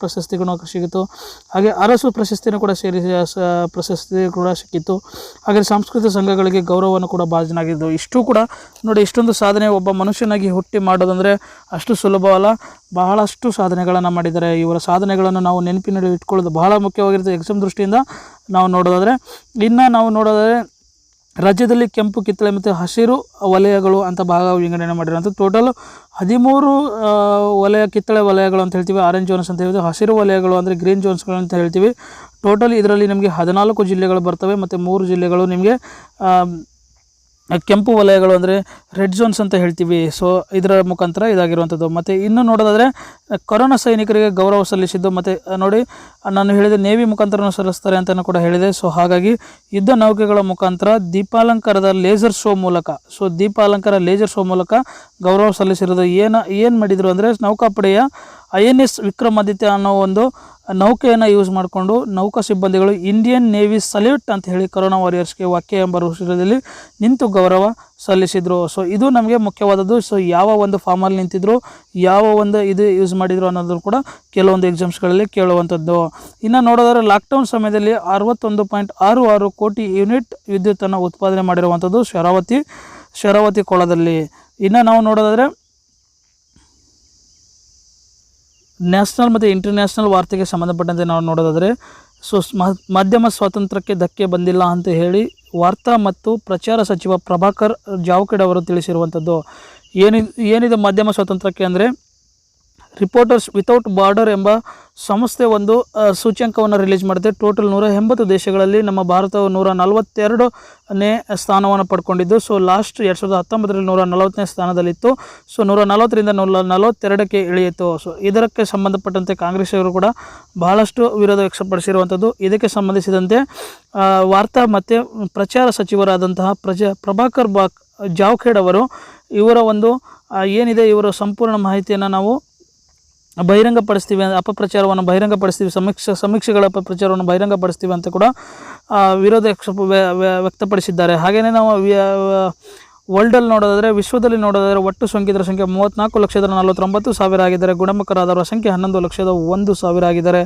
S1: ಪ್ರಶಸ್ತಿಗಳು ಸಿಕ್ಕಿತು. ಹಾಗೆ ಅರಸು ಪ್ರಶಸ್ತಿನೂ ಕೂಡ ಪ್ರಶಸ್ತಿ ಕೂಡ ಸಿಕ್ಕಿತು. ಹಾಗೆ ಸಾಂಸ್ಕೃತಿಕ ಸಂಘಗಳಿಗೆ ಗೌರವವನ್ನು ಕೂಡ ಭಾಜನಾಗಿದ್ದು. ಇಷ್ಟು ಕೂಡ ನೋಡಿ, ಇಷ್ಟೊಂದು ಸಾಧನೆ ಒಬ್ಬ ಮನುಷ್ಯನಾಗಿ ಹುಟ್ಟಿ ಮಾಡೋದಂದರೆ ಅಷ್ಟು ಸುಲಭವಲ್ಲ. ಬಹಳಷ್ಟು ಸಾಧನೆಗಳನ್ನು ಮಾಡಿದ್ದಾರೆ. ಇವರ ಸಾಧನೆಗಳನ್ನು ನಾವು ನೆನಪಿನಲ್ಲಿ ಇಟ್ಕೊಳ್ಳೋದು ಬಹಳ ಮುಖ್ಯವಾಗಿರುತ್ತೆ ಎಕ್ಸಾಮ್ ದೃಷ್ಟಿಯಿಂದ ನಾವು ನೋಡೋದಾದರೆ. ಇನ್ನು ನಾವು ನೋಡೋದಾದರೆ ರಾಜ್ಯದಲ್ಲಿ ಕೆಂಪು, ಕಿತ್ತಳೆ ಮತ್ತು ಹಸಿರು ವಲಯಗಳು ಅಂತ ಭಾಗ ವಿಂಗಡಣೆ ಮಾಡಿರೋಂಥ ಟೋಟಲ್ 13 ವಲಯ, ಕಿತ್ತಳೆ ವಲಯಗಳು ಅಂತ ಹೇಳ್ತೀವಿ, ಆರೆಂಜ್ ಝೋನ್ಸ್ ಅಂತ ಹೇಳ್ತೀವಿ. ಹಸಿರು ವಲಯಗಳು ಅಂದರೆ ಗ್ರೀನ್ ಝೋನ್ಸ್ಗಳು ಅಂತ ಹೇಳ್ತೀವಿ. ಟೋಟಲ್ ಇದರಲ್ಲಿ ನಿಮಗೆ 14 ಜಿಲ್ಲೆಗಳು ಬರ್ತವೆ ಮತ್ತು 3 ಜಿಲ್ಲೆಗಳು ನಿಮಗೆ ಕೆಂಪು ವಲಯಗಳು ಅಂದರೆ ರೆಡ್ ಝೋನ್ಸ್ ಅಂತ ಹೇಳ್ತೀವಿ. ಸೊ ಇದರ ಮುಖಾಂತರ ಇದಾಗಿರುವಂಥದ್ದು. ಮತ್ತು ಇನ್ನು ನೋಡೋದಾದರೆ ಕೊರೋನಾ ಸೈನಿಕರಿಗೆ ಗೌರವ ಸಲ್ಲಿಸಿದ್ದು. ಮತ್ತು ನೋಡಿ, ನಾನು ಹೇಳಿದೆ ನೇವಿ ಮುಖಾಂತರ ಸಲ್ಲಿಸ್ತಾರೆ ಅಂತಲೂ ಕೂಡ ಹೇಳಿದೆ. ಸೊ ಹಾಗಾಗಿ ಯುದ್ಧ ನೌಕೆಗಳ ಮುಖಾಂತರ ದೀಪಾಲಂಕಾರದ ಲೇಸರ್ ಶೋ ಮೂಲಕ ಗೌರವ ಸಲ್ಲಿಸಿರೋದು. ಏನು ಮಾಡಿದರು ಅಂದರೆ ನೌಕಾಪಡೆಯ INS ವಿಕ್ರಮಾದಿತ್ಯ ಅನ್ನೋ ಒಂದು ನೌಕೆಯನ್ನು ಯೂಸ್ ಮಾಡಿಕೊಂಡು ನೌಕಾ ಸಿಬ್ಬಂದಿಗಳು ಇಂಡಿಯನ್ ನೇವಿ ಸಲ್ಯೂಟ್ ಅಂತ ಹೇಳಿ ಕರೋನಾ ವಾರಿಯರ್ಸ್ಗೆ ವಾಕ್ಯ ಎಂಬ ರೂಪದಲ್ಲಿ ನಿಂತು ಗೌರವ ಸಲ್ಲಿಸಿದರು. ಸೊ ಇದು ನಮಗೆ ಮುಖ್ಯವಾದದ್ದು. ಸೊ ಯಾವ ಒಂದು ಫಾರ್ಮಲ್ಲಿ ನಿಂತಿದ್ರು, ಯಾವ ಒಂದು ಇದು ಯೂಸ್ ಮಾಡಿದರು ಅನ್ನೋದು ಕೂಡ ಕೆಲವೊಂದು ಎಕ್ಸಾಮ್ಸ್ಗಳಲ್ಲಿ ಕೇಳುವಂಥದ್ದು. ಇನ್ನು ನೋಡೋದಾದ್ರೆ ಲಾಕ್ಡೌನ್ ಸಮಯದಲ್ಲಿ 61.66 ಕೋಟಿ ಯೂನಿಟ್ ವಿದ್ಯುತ್ತನ್ನು ಉತ್ಪಾದನೆ ಮಾಡಿರುವಂಥದ್ದು ಶರಾವತಿ ಕೊಳದಲ್ಲಿ. ಇನ್ನು ನಾವು ನೋಡೋದಾದರೆ ನ್ಯಾಷನಲ್ ಮತ್ತು ಇಂಟರ್ನ್ಯಾಷನಲ್ ವಾರ್ತೆಗೆ ಸಂಬಂಧಪಟ್ಟಂತೆ ನಾವು ನೋಡೋದಾದರೆ ಮಾಧ್ಯಮ ಸ್ವಾತಂತ್ರ್ಯಕ್ಕೆ ಧಕ್ಕೆ ಬಂದಿಲ್ಲ ಅಂತ ಹೇಳಿ ವಾರ್ತಾ ಮತ್ತು ಪ್ರಚಾರ ಸಚಿವ ಪ್ರಭಾಕರ್ ಜಾವಖೇಡ್ ಅವರು ತಿಳಿಸಿರುವಂಥದ್ದು. ಏನಿದೆ ಮಾಧ್ಯಮ ಸ್ವಾತಂತ್ರ್ಯಕ್ಕೆ ಅಂದರೆ ರಿಪೋರ್ಟರ್ಸ್ ವಿತೌಟ್ ಬಾರ್ಡರ್ ಎಂಬ ಸಂಸ್ಥೆ ಒಂದು ಸೂಚ್ಯಂಕವನ್ನು ರಿಲೀಸ್ ಮಾಡುತ್ತೆ. ಟೋಟಲ್ 180 ದೇಶಗಳಲ್ಲಿ ನಮ್ಮ ಭಾರತವು 142ನೇ ಸ್ಥಾನವನ್ನು ಪಡ್ಕೊಂಡಿದ್ದು. ಸೊ ಲಾಸ್ಟ್ 2019ರಲ್ಲಿ 140ನೇ ಸ್ಥಾನದಲ್ಲಿತ್ತು. ಸೊ 140ರಿಂದ 142ಕ್ಕೆ ಇಳಿಯಿತು. ಸೊ ಇದಕ್ಕೆ ಸಂಬಂಧಪಟ್ಟಂತೆ ಕಾಂಗ್ರೆಸ್ ಅವರು ಕೂಡ ಬಹಳಷ್ಟು ವಿರೋಧ ವ್ಯಕ್ತಪಡಿಸಿರುವಂಥದ್ದು. ಇದಕ್ಕೆ ಸಂಬಂಧಿಸಿದಂತೆ ವಾರ್ತಾ ಮತ್ತು ಪ್ರಚಾರ ಸಚಿವರಾದಂತಹ ಪ್ರಭಾಕರ್ ಜಾವಖೇಡ್ ಅವರು ಇವರ ಒಂದು ಏನಿದೆ ಇವರ ಸಂಪೂರ್ಣ ಮಾಹಿತಿಯನ್ನು ನಾವು ಬಹಿರಂಗಪಡಿಸ್ತೀವಿ, ಅಪಪ್ರಚಾರವನ್ನು ಬಹಿರಂಗಪಡಿಸ್ತೀವಿ, ಸಮೀಕ್ಷೆಗಳ ಅಪಪ್ರಚಾರವನ್ನು ಬಹಿರಂಗಪಡಿಸ್ತೀವಿ ಅಂತ ಕೂಡ ವಿರೋಧ ವ್ಯಕ್ತಪಡಿಸಿದ್ದಾರೆ. ಹಾಗೆಯೇ ನಾವು ವರ್ಲ್ಡಲ್ಲಿ ನೋಡೋದಾದರೆ, ವಿಶ್ವದಲ್ಲಿ ನೋಡೋದಾದರೆ ಒಟ್ಟು ಸೋಂಕಿತರ ಸಂಖ್ಯೆ 34,49,000 ಆಗಿದ್ದಾರೆ. ಗುಣಮುಖರಾದವರ ಸಂಖ್ಯೆ 11,01,000 ಆಗಿದ್ದಾರೆ.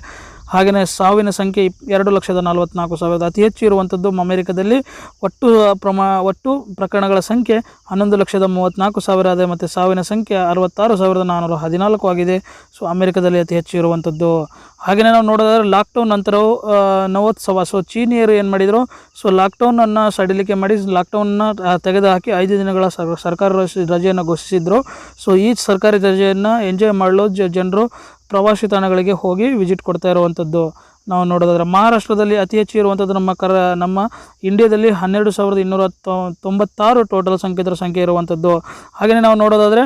S1: ಹಾಗೆಯೇ ಸಾವಿನ ಸಂಖ್ಯೆ 2,44,000 ಅತಿ ಹೆಚ್ಚು ಇರುವಂಥದ್ದು ಅಮೆರಿಕದಲ್ಲಿ. ಒಟ್ಟು ಪ್ರಕರಣಗಳ ಸಂಖ್ಯೆ 11,34,000 ಇದೆ ಮತ್ತು ಸಾವಿನ ಸಂಖ್ಯೆ 66,414 ಆಗಿದೆ. ಸೊ ಅಮೆರಿಕದಲ್ಲಿ ಅತಿ ಹೆಚ್ಚು ಇರುವಂಥದ್ದು. ಹಾಗೆಯೇ ನಾವು ನೋಡೋದಾದ್ರೆ ಲಾಕ್ಡೌನ್ ನಂತರವೂ ನವೋತ್ಸವ. ಸೊ ಚೀನಿಯರು ಏನು ಮಾಡಿದರು, ಸೊ ಲಾಕ್ಡೌನನ್ನು ಸಡಿಲಿಕೆ ಮಾಡಿ ಲಾಕ್ಡೌನ್ನ ತೆಗೆದುಹಾಕಿ 5 ದಿನಗಳ ಸರ್ಕಾರ ರಜೆಯನ್ನು ಘೋಷಿಸಿದರು. ಸೊ ಈ ಸರ್ಕಾರಿ ರಜೆಯನ್ನು ಎಂಜಾಯ್ ಮಾಡಲು ಜನರು ಪ್ರವಾಸಿ ತಾಣಗಳಿಗೆ ಹೋಗಿ ವಿಸಿಟ್ ಕೊಡ್ತಾ ಇರುವಂಥದ್ದು ನಾವು ನೋಡೋದಾದ್ರೆ. ಮಹಾರಾಷ್ಟ್ರದಲ್ಲಿ ಅತಿ ಹೆಚ್ಚು ಇರುವಂಥದ್ದು ನಮ್ಮ ಇಂಡಿಯಾದಲ್ಲಿ 12,296 ಟೋಟಲ್ ಸೋಂಕಿತರ ಸಂಖ್ಯೆ ಇರುವಂಥದ್ದು. ಹಾಗೆಯೇ ನಾವು ನೋಡೋದಾದರೆ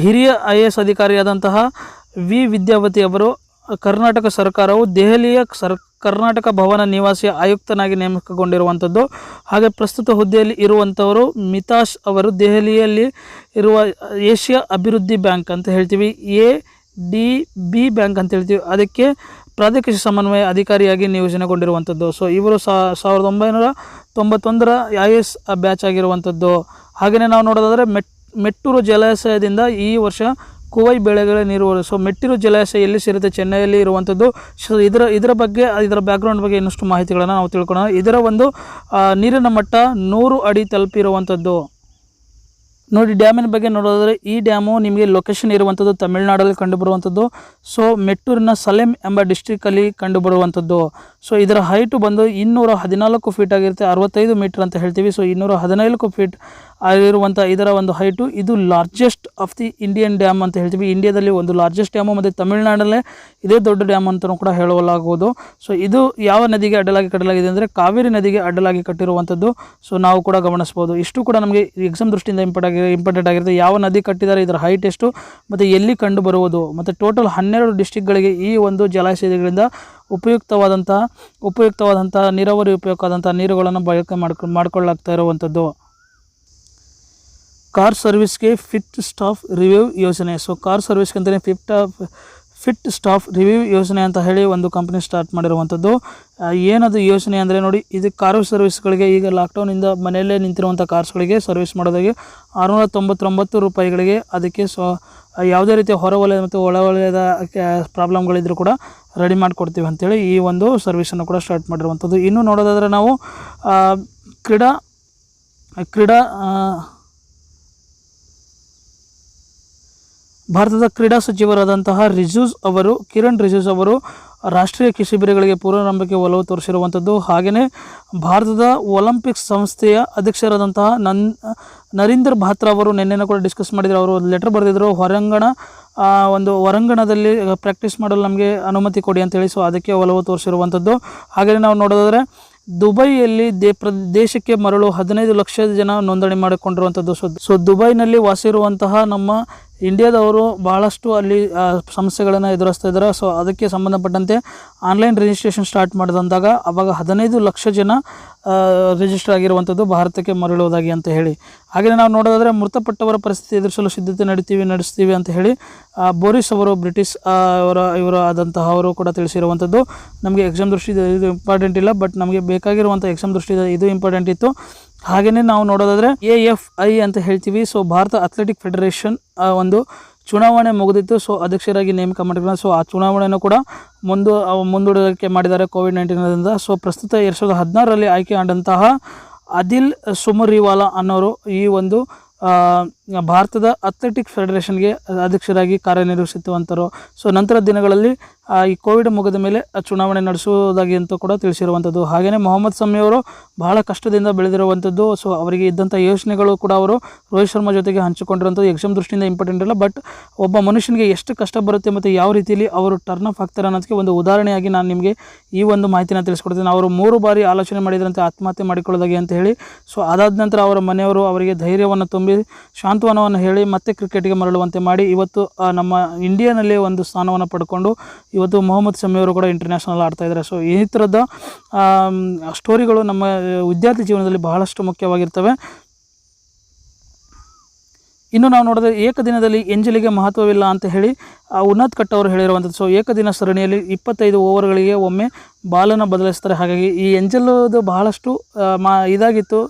S1: ಹಿರಿಯ IAS ಅಧಿಕಾರಿಯಾದಂತಹ ವಿದ್ಯಾವತಿ ಅವರು ಕರ್ನಾಟಕ ಸರ್ಕಾರವು ದೆಹಲಿಯ ಕರ್ನಾಟಕ ಭವನ ನಿವಾಸಿ ಆಯುಕ್ತನಾಗಿ ನೇಮಕಗೊಂಡಿರುವಂಥದ್ದು. ಹಾಗೆ ಪ್ರಸ್ತುತ ಹುದ್ದೆಯಲ್ಲಿ ಇರುವಂಥವರು ಮಿತಾಶ್ ಅವರು ದೆಹಲಿಯಲ್ಲಿ ಇರುವ ಏಷ್ಯಾ ಅಭಿವೃದ್ಧಿ ಬ್ಯಾಂಕ್ ಅಂತ ಹೇಳ್ತೀವಿ, ADB ಬ್ಯಾಂಕ್ ಅಂತ ಹೇಳ್ತೀವಿ, ಅದಕ್ಕೆ ಪ್ರಾದೇಶಿಕ ಸಮನ್ವಯ ಅಧಿಕಾರಿಯಾಗಿ ನಿಯೋಜನೆಗೊಂಡಿರುವಂಥದ್ದು. ಸೊ ಇವರು 1991ರ IAS ಬ್ಯಾಚ್ ಆಗಿರುವಂಥದ್ದು. ಹಾಗೆಯೇ ನಾವು ನೋಡೋದಾದರೆ ಮೆಟ್ಟೂರು ಜಲಾಶಯದಿಂದ ಈ ವರ್ಷ ಕುವೈ ಬೆಳೆಗಳ ನೀರು. ಸೊ ಮೆಟ್ಟೂರು ಜಲಾಶಯ ಎಲ್ಲಿ ಸೇರುತ್ತೆ, ಚೆನ್ನೈಯಲ್ಲಿ ಇರುವಂಥದ್ದು. ಸೊ ಇದರ ಬ್ಯಾಕ್ಗ್ರೌಂಡ್ ಬಗ್ಗೆ ಇನ್ನಷ್ಟು ಮಾಹಿತಿಗಳನ್ನು ನಾವು ತಿಳ್ಕೊಳ್ಳೋಣ. ಇದರ ಒಂದು ನೀರಿನ ಮಟ್ಟ 100 ಅಡಿ ತಲುಪಿರುವಂಥದ್ದು. ನೋಡಿ, ಡ್ಯಾಮಿನ ಬಗ್ಗೆ ನೋಡೋದಾದರೆ ಈ ಡ್ಯಾಮು ನಿಮಗೆ ಲೊಕೇಶನ್ ಇರುವಂಥದ್ದು ತಮಿಳುನಾಡಲ್ಲಿ ಕಂಡುಬರುವಂಥದ್ದು. ಸೊ ಮೆಟ್ಟೂರಿನ ಸಲೆಂ ಎಂಬ ಡಿಸ್ಟ್ರಿಕ್ಕಲ್ಲಿ ಕಂಡುಬರುವಂಥದ್ದು. ಸೊ ಇದರ ಹೈಟು ಬಂದು 214 ಫೀಟ್ ಆಗಿರುತ್ತೆ, 65 ಮೀಟರ್ ಅಂತ ಹೇಳ್ತೀವಿ. ಸೊ 214 ಫೀಟ್ ಆಗಿರುವಂಥ ಇದರ ಒಂದು ಹೈಟು ಇದು largest of the Indian dam ಅಂತ ಹೇಳ್ತೀವಿ. ಇಂಡಿಯಾದಲ್ಲಿ ಒಂದು ಲಾರ್ಜೆಸ್ಟ್ ಡ್ಯಾಮು, ಮತ್ತು ತಮಿಳುನಾಡಲ್ಲೇ ಇದೇ ದೊಡ್ಡ ಡ್ಯಾಮ್ ಅಂತಲೂ ಕೂಡ ಹೇಳಲಾಗುವುದು. ಸೊ ಇದು ಯಾವ ನದಿಗೆ ಅಡ್ಡಲಾಗಿ ಕಟ್ಟಲಾಗಿದೆ ಅಂದರೆ ಕಾವೇರಿ ನದಿಗೆ ಅಡ್ಡಲಾಗಿ ಕಟ್ಟಿರುವಂಥದ್ದು. ಸೊ ನಾವು ಕೂಡ ಗಮನಿಸ್ಬೋದು. ಇಷ್ಟು ಕೂಡ ನಮಗೆ ಎಕ್ಸಾಮ್ ದೃಷ್ಟಿಯಿಂದ ಇಂಪಾರ್ಟೆಂಟ್ ಆಗಿರುತ್ತೆ. ಯಾವ ನದಿ ಕಟ್ಟಿದ್ದಾರೆ, ಇದರ ಹೈಟ್ ಎಷ್ಟು, ಮತ್ತು ಎಲ್ಲಿ ಕಂಡು ಬರುವುದು, ಮತ್ತು ಟೋಟಲ್ 12 ಡಿಸ್ಟಿಕ್ಗಳಿಗೆ ಈ ಒಂದು ಜಲಾಶಯಗಳಿಂದ ಉಪಯುಕ್ತವಾದಂಥ ನೀರಾವರಿ ಉಪಯುಕ್ತವಾದಂಥ ನೀರುಗಳನ್ನು ಬಳಕೆ ಮಾಡಿಕೊಳ್ಳಾಗ್ತಾ ಇರುವಂಥದ್ದು. ಕಾರ್ ಸರ್ವಿಸ್ಗೆ ಫಿಟ್ ಸ್ಟಾಫ್ ರಿವ್ಯೂ ಯೋಜನೆ. ಸೊ ಕಾರ್ ಸರ್ವಿಸ್ಗೆ ಅಂತಲೇ ಫಿಟ್ ಸ್ಟಾಫ್ ರಿವ್ಯೂ ಯೋಜನೆ ಅಂತ ಹೇಳಿ ಒಂದು ಕಂಪ್ನಿ ಸ್ಟಾರ್ಟ್ ಮಾಡಿರುವಂಥದ್ದು. ಏನದು ಯೋಜನೆ ಅಂದರೆ ನೋಡಿ, ಇದು ಕಾರು ಸರ್ವಿಸ್ಗಳಿಗೆ ಈಗ ಲಾಕ್ಡೌನಿಂದ ಮನೆಯಲ್ಲೇ ನಿಂತಿರುವಂಥ ಕಾರ್ಸ್ಗಳಿಗೆ ಸರ್ವಿಸ್ ಮಾಡೋದಾಗಿ 699 ರೂಪಾಯಿಗಳಿಗೆ ಅದಕ್ಕೆ ಯಾವುದೇ ರೀತಿಯ ಹೊರವಲಯ ಮತ್ತು ಒಳವಲಯದ ಪ್ರಾಬ್ಲಮ್ಗಳಿದ್ರೂ ಕೂಡ ರೆಡಿ ಮಾಡಿಕೊಡ್ತೀವಿ ಅಂಥೇಳಿ ಈ ಒಂದು ಸರ್ವಿಸನ್ನು ಕೂಡ ಸ್ಟಾರ್ಟ್ ಮಾಡಿರುವಂಥದ್ದು. ಇನ್ನು ನೋಡೋದಾದರೆ ನಾವು ಭಾರತದ ಕ್ರೀಡಾ ಸಚಿವರಾದಂತಹ ಕಿರಣ್ ರಿಜಿಜು ಅವರು ರಾಷ್ಟ್ರೀಯ ಶಿಬಿರಗಳಿಗೆ ಪೂರ್ವಾರಂಭಕ್ಕೆ ಒಲವು ತೋರಿಸಿರುವಂಥದ್ದು. ಹಾಗೆಯೇ ಭಾರತದ ಒಲಿಂಪಿಕ್ಸ್ ಸಂಸ್ಥೆಯ ಅಧ್ಯಕ್ಷರಾದಂತಹ ನರೀಂದರ್ ಬಾತ್ರಾ ಅವರು ನಿನ್ನೆನೂ ಕೂಡ ಡಿಸ್ಕಸ್ ಮಾಡಿದ್ರು. ಅವರು ಲೆಟರ್ ಬರೆದಿದ್ದರು, ಹೊರಾಂಗಣದಲ್ಲಿ ಪ್ರಾಕ್ಟೀಸ್ ಮಾಡಲು ನಮಗೆ ಅನುಮತಿ ಕೊಡಿ ಅಂತೇಳಿ. ಸೊ ಅದಕ್ಕೆ ಒಲವು ತೋರಿಸಿರುವಂಥದ್ದು. ಹಾಗೆಯೇ ನಾವು ನೋಡೋದಾದರೆ ದುಬೈಯಲ್ಲಿ ದೇಶಕ್ಕೆ ಮರಳು 15 ಲಕ್ಷ ಜನ ನೋಂದಣಿ ಮಾಡಿಕೊಂಡಿರುವಂಥದ್ದು. ಸೊ ದುಬೈನಲ್ಲಿ ವಾಸಿರುವಂತಹ ನಮ್ಮ ಇಂಡಿಯಾದವರು ಬಹಳಷ್ಟು ಅಲ್ಲಿ ಸಮಸ್ಯೆಗಳನ್ನು ಎದುರಿಸ್ತಾ ಇದ್ದಾರೆ. ಸೊ ಅದಕ್ಕೆ ಸಂಬಂಧಪಟ್ಟಂತೆ ಆನ್ಲೈನ್ ರಿಜಿಸ್ಟ್ರೇಷನ್ ಸ್ಟಾರ್ಟ್ ಮಾಡಿದಂದಾಗ ಅವಾಗ 15 ಲಕ್ಷ ಜನ ರಿಜಿಸ್ಟರ್ ಆಗಿರುವಂಥದ್ದು ಭಾರತಕ್ಕೆ ಮರಳುವುದಾಗಿ ಅಂತ ಹೇಳಿ. ಹಾಗೆಯೇ ನಾವು ನೋಡೋದಾದರೆ ಮೃತಪಟ್ಟವರ ಪರಿಸ್ಥಿತಿ ಎದುರಿಸಲು ಸಿದ್ಧತೆ ನಡೆಸ್ತೀವಿ ಅಂತ ಹೇಳಿ ಬೋರಿಸ್ ಅವರು ಬ್ರಿಟಿಷ್ ಇವರು ಆದಂತಹ ಅವರು ಕೂಡ ತಿಳಿಸಿರುವಂಥದ್ದು. ನಮಗೆ ಎಕ್ಸಾಮ್ ದೃಷ್ಟಿಯಿಂದ ಇದು ಇಂಪಾರ್ಟೆಂಟ್ ಇಲ್ಲ, ಬಟ್ ನಮಗೆ ಬೇಕಾಗಿರುವಂಥ ಎಕ್ಸಾಮ್ ದೃಷ್ಟಿಯಿಂದ ಇದು ಇಂಪಾರ್ಟೆಂಟ್ ಇತ್ತು. ಹಾಗೆಯೇ ನಾವು ನೋಡೋದಾದರೆ AFI ಅಂತ ಹೇಳ್ತೀವಿ. ಸೊ ಭಾರತ ಅಥ್ಲೆಟಿಕ್ ಫೆಡರೇಷನ್ ಒಂದು ಚುನಾವಣೆ ಮುಗಿದಿತ್ತು. ಸೊ ಅಧ್ಯಕ್ಷರಾಗಿ ನೇಮಕ ಮಾಡಿದ್ದಾರೆ. ಸೊ ಆ ಚುನಾವಣೆಯನ್ನು ಕೂಡ ಮುಂದೂಡೋದಕ್ಕೆ ಮಾಡಿದ್ದಾರೆ ಕೋವಿಡ್-19ರಿಂದ. ಸೊ ಪ್ರಸ್ತುತ 2016ರಲ್ಲಿ ಆಯ್ಕೆ ಆದಂತಹ ಆದಿಲ್ ಸುಮರಿವಾಲಾ ಅನ್ನೋರು ಈ ಒಂದು ಭಾರತದ ಅಥ್ಲೆಟಿಕ್ ಫೆಡರೇಷನ್ಗೆ ಅಧ್ಯಕ್ಷರಾಗಿ ಕಾರ್ಯನಿರ್ವಹಿಸುವಂಥರು. ಸೊ ನಂತರ ದಿನಗಳಲ್ಲಿ ಈ ಕೋವಿಡ್ ಮುಗಿದ ಮೇಲೆ ಚುನಾವಣೆ ನಡೆಸುವುದಾಗಿ ಅಂತ ಕೂಡ ತಿಳಿಸಿರುವಂಥದ್ದು. ಹಾಗೆಯೇ ಮೊಹಮ್ಮದ್ ಶಮಿ ಅವರು ಬಹಳ ಕಷ್ಟದಿಂದ ಬೆಳೆದಿರುವಂಥದ್ದು. ಸೊ ಅವರಿಗೆ ಇದ್ದಂಥ ಯೋಚನೆಗಳು ಕೂಡ ಅವರು ರೋಹಿತ್ ಶರ್ಮಾ ಜೊತೆಗೆ ಹಂಚಿಕೊಂಡಿರುವಂಥದ್ದು. ಎಕ್ಸಾಮ್ ದೃಷ್ಟಿಯಿಂದ ಇಂಪಾರ್ಟೆಂಟ್ ಇಲ್ಲ, ಬಟ್ ಒಬ್ಬ ಮನುಷ್ಯನಿಗೆ ಎಷ್ಟು ಕಷ್ಟ ಬರುತ್ತೆ ಮತ್ತು ಯಾವ ರೀತಿಯಲ್ಲಿ ಅವರು ಟರ್ನ್ ಅಪ್ ಆಗ್ತಾರೆ ಅನ್ನೋದಕ್ಕೆ ಒಂದು ಉದಾಹರಣೆಯಾಗಿ ನಾನು ನಿಮಗೆ ಈ ಒಂದು ಮಾಹಿತಿನ ತಿಳಿಸ್ಕೊಡ್ತೀನಿ. ಅವರು 3 ಬಾರಿ ಆಲೋಚನೆ ಮಾಡಿದ್ರಂತೆ ಆತ್ಮಹತ್ಯೆ ಮಾಡಿಕೊಳ್ಳೋದಾಗಿ ಅಂತ ಹೇಳಿ. ಸೊ ಅದಾದ ನಂತರ ಅವರ ಮನೆಯವರು ಅವರಿಗೆ ಧೈರ್ಯವನ್ನು ತುಂಬಿ ಸಾಂತ್ವನವನ್ನು ಹೇಳಿ ಮತ್ತೆ ಕ್ರಿಕೆಟ್ಗೆ ಮರಳುವಂತೆ ಮಾಡಿ ಇವತ್ತು ನಮ್ಮ ಇಂಡಿಯಾನಲ್ಲಿ ಒಂದು ಸ್ಥಾನವನ್ನು ಪಡ್ಕೊಂಡು ಇವತ್ತು ಮೊಹಮ್ಮದ್ ಶಮಿ ಅವರು ಕೂಡ ಇಂಟರ್ನ್ಯಾಷನಲ್ ಆಡ್ತಾ ಇದ್ದಾರೆ. ಸೊ ಈ ಥರದ ಸ್ಟೋರಿಗಳು ನಮ್ಮ ವಿದ್ಯಾರ್ಥಿ ಜೀವನದಲ್ಲಿ ಬಹಳಷ್ಟು ಮುಖ್ಯವಾಗಿರ್ತವೆ. ಇನ್ನು ನಾವು ನೋಡಿದ್ರೆ ಏಕದಿನದಲ್ಲಿ ಎಂಜಲಿಗೆ ಮಹತ್ವವಿಲ್ಲ ಅಂತ ಹೇಳಿ ಉನ್ನತ್ ಕಟ್ ಅವರು ಹೇಳಿರುವಂಥದ್ದು. ಸೊ ಏಕದಿನ ಸರಣಿಯಲ್ಲಿ 25 ಓವರ್ಗಳಿಗೆ ಒಮ್ಮೆ ಬಾಲನ್ನು ಬದಲಿಸ್ತಾರೆ. ಹಾಗಾಗಿ ಈ ಎಂಜಲ್ದು ಬಹಳಷ್ಟು ಇದಾಗಿತ್ತು,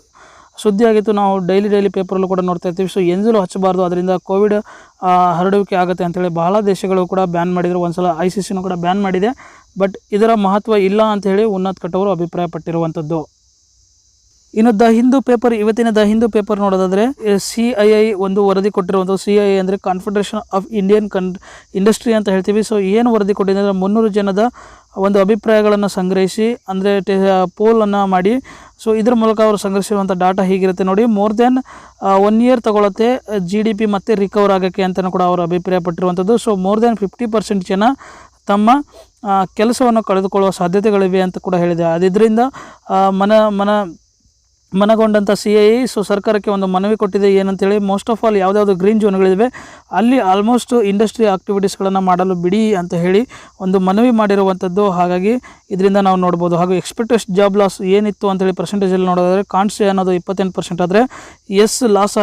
S1: ಸುದ್ದಿ ಆಗಿತ್ತು. ನಾವು ಡೈಲಿ ಪೇಪರಲ್ಲೂ ಕೂಡ ನೋಡ್ತಾ ಇರ್ತೀವಿ. ಸೊ ಎಂಜಲು ಹಚ್ಚಬಾರ್ದು, ಅದರಿಂದ ಕೋವಿಡ್ ಹರಡುವಿಕೆ ಆಗುತ್ತೆ ಅಂಥೇಳಿ ಬಹಳ ದೇಶಗಳು ಕೂಡ ಬ್ಯಾನ್ ಮಾಡಿದರು. ಒಂದ್ಸಲ ICCನೂ ಕೂಡ ಬ್ಯಾನ್ ಮಾಡಿದೆ. ಬಟ್ ಇದರ ಮಹತ್ವ ಇಲ್ಲ ಅಂಥೇಳಿ ಉನ್ನತ್ ಕಟ್ ಅವರು ಅಭಿಪ್ರಾಯಪಟ್ಟಿರುವಂಥದ್ದು. ಇನ್ನು ಇವತ್ತಿನ ದ ಹಿಂದೂ ಪೇಪರ್ ನೋಡೋದಾದರೆ CII ಒಂದು ವರದಿ ಕೊಟ್ಟಿರುವಂಥದ್ದು. CII ಅಂದರೆ ಕಾನ್ಫೆಡರೇಷನ್ ಆಫ್ ಇಂಡಿಯನ್ ಇಂಡಸ್ಟ್ರಿ ಅಂತ ಹೇಳ್ತೀವಿ. ಸೊ ಏನು ವರದಿ ಕೊಟ್ಟಿದೆ ಅಂದರೆ 300 ಜನದ ಒಂದು ಅಭಿಪ್ರಾಯಗಳನ್ನು ಸಂಗ್ರಹಿಸಿ ಅಂದರೆ ಪೋಲನ್ನು ಮಾಡಿ, ಸೊ ಇದರ ಮೂಲಕ ಅವರು ಸಂಗ್ರಹಿಸಿರುವಂಥ ಡಾಟಾ ಹೀಗಿರುತ್ತೆ ನೋಡಿ. ಮೋರ್ ದೆನ್ 1 ಇಯರ್ ತಗೊಳುತ್ತೆ GDP ಮತ್ತೆ ರಿಕವರ್ ಆಗೋಕ್ಕೆ ಅಂತಲೂ ಕೂಡ ಅವರು ಅಭಿಪ್ರಾಯಪಟ್ಟಿರುವಂಥದ್ದು. ಸೊ ಮೋರ್ ದೆನ್ 50% ಜನ ತಮ್ಮ ಕೆಲಸವನ್ನು ಕಳೆದುಕೊಳ್ಳುವ ಸಾಧ್ಯತೆಗಳಿವೆ ಅಂತ ಕೂಡ ಹೇಳಿದೆ. ಅದರಿಂದ ಮನಗೊಂಡಂಥ CII ಸೊ ಸರ್ಕಾರಕ್ಕೆ ಒಂದು ಮನವಿ ಕೊಟ್ಟಿದೆ. ಏನಂತೇಳಿ ಮೋಸ್ಟ್ ಆಫ್ ಆಲ್ ಯಾವುದ್ಯಾವುದು ಗ್ರೀನ್ ಝೋನ್ಗಳಿವೆ ಅಲ್ಲಿ ಆಲ್ಮೋಸ್ಟ್ ಇಂಡಸ್ಟ್ರಿ ಆಕ್ಟಿವಿಟೀಸ್ಗಳನ್ನು ಮಾಡಲು ಬಿಡಿ ಅಂತ ಹೇಳಿ ಒಂದು ಮನವಿ ಮಾಡಿರುವಂಥದ್ದು. ಹಾಗಾಗಿ ಇದರಿಂದ ನಾವು ನೋಡ್ಬೋದು. ಹಾಗೂ ಎಕ್ಸ್ಪೆಕ್ಟೆಡ್ ಜಾಬ್ ಲಾಸ್ ಏನಿತ್ತು ಅಂತೇಳಿ ಪರ್ಸೆಂಟೇಜಲ್ಲಿ ನೋಡೋದಾದರೆ ಕಾನ್ಸ್ಟೇ ಅನ್ನೋದು 28% ಆದರೆ ಲಾಸ್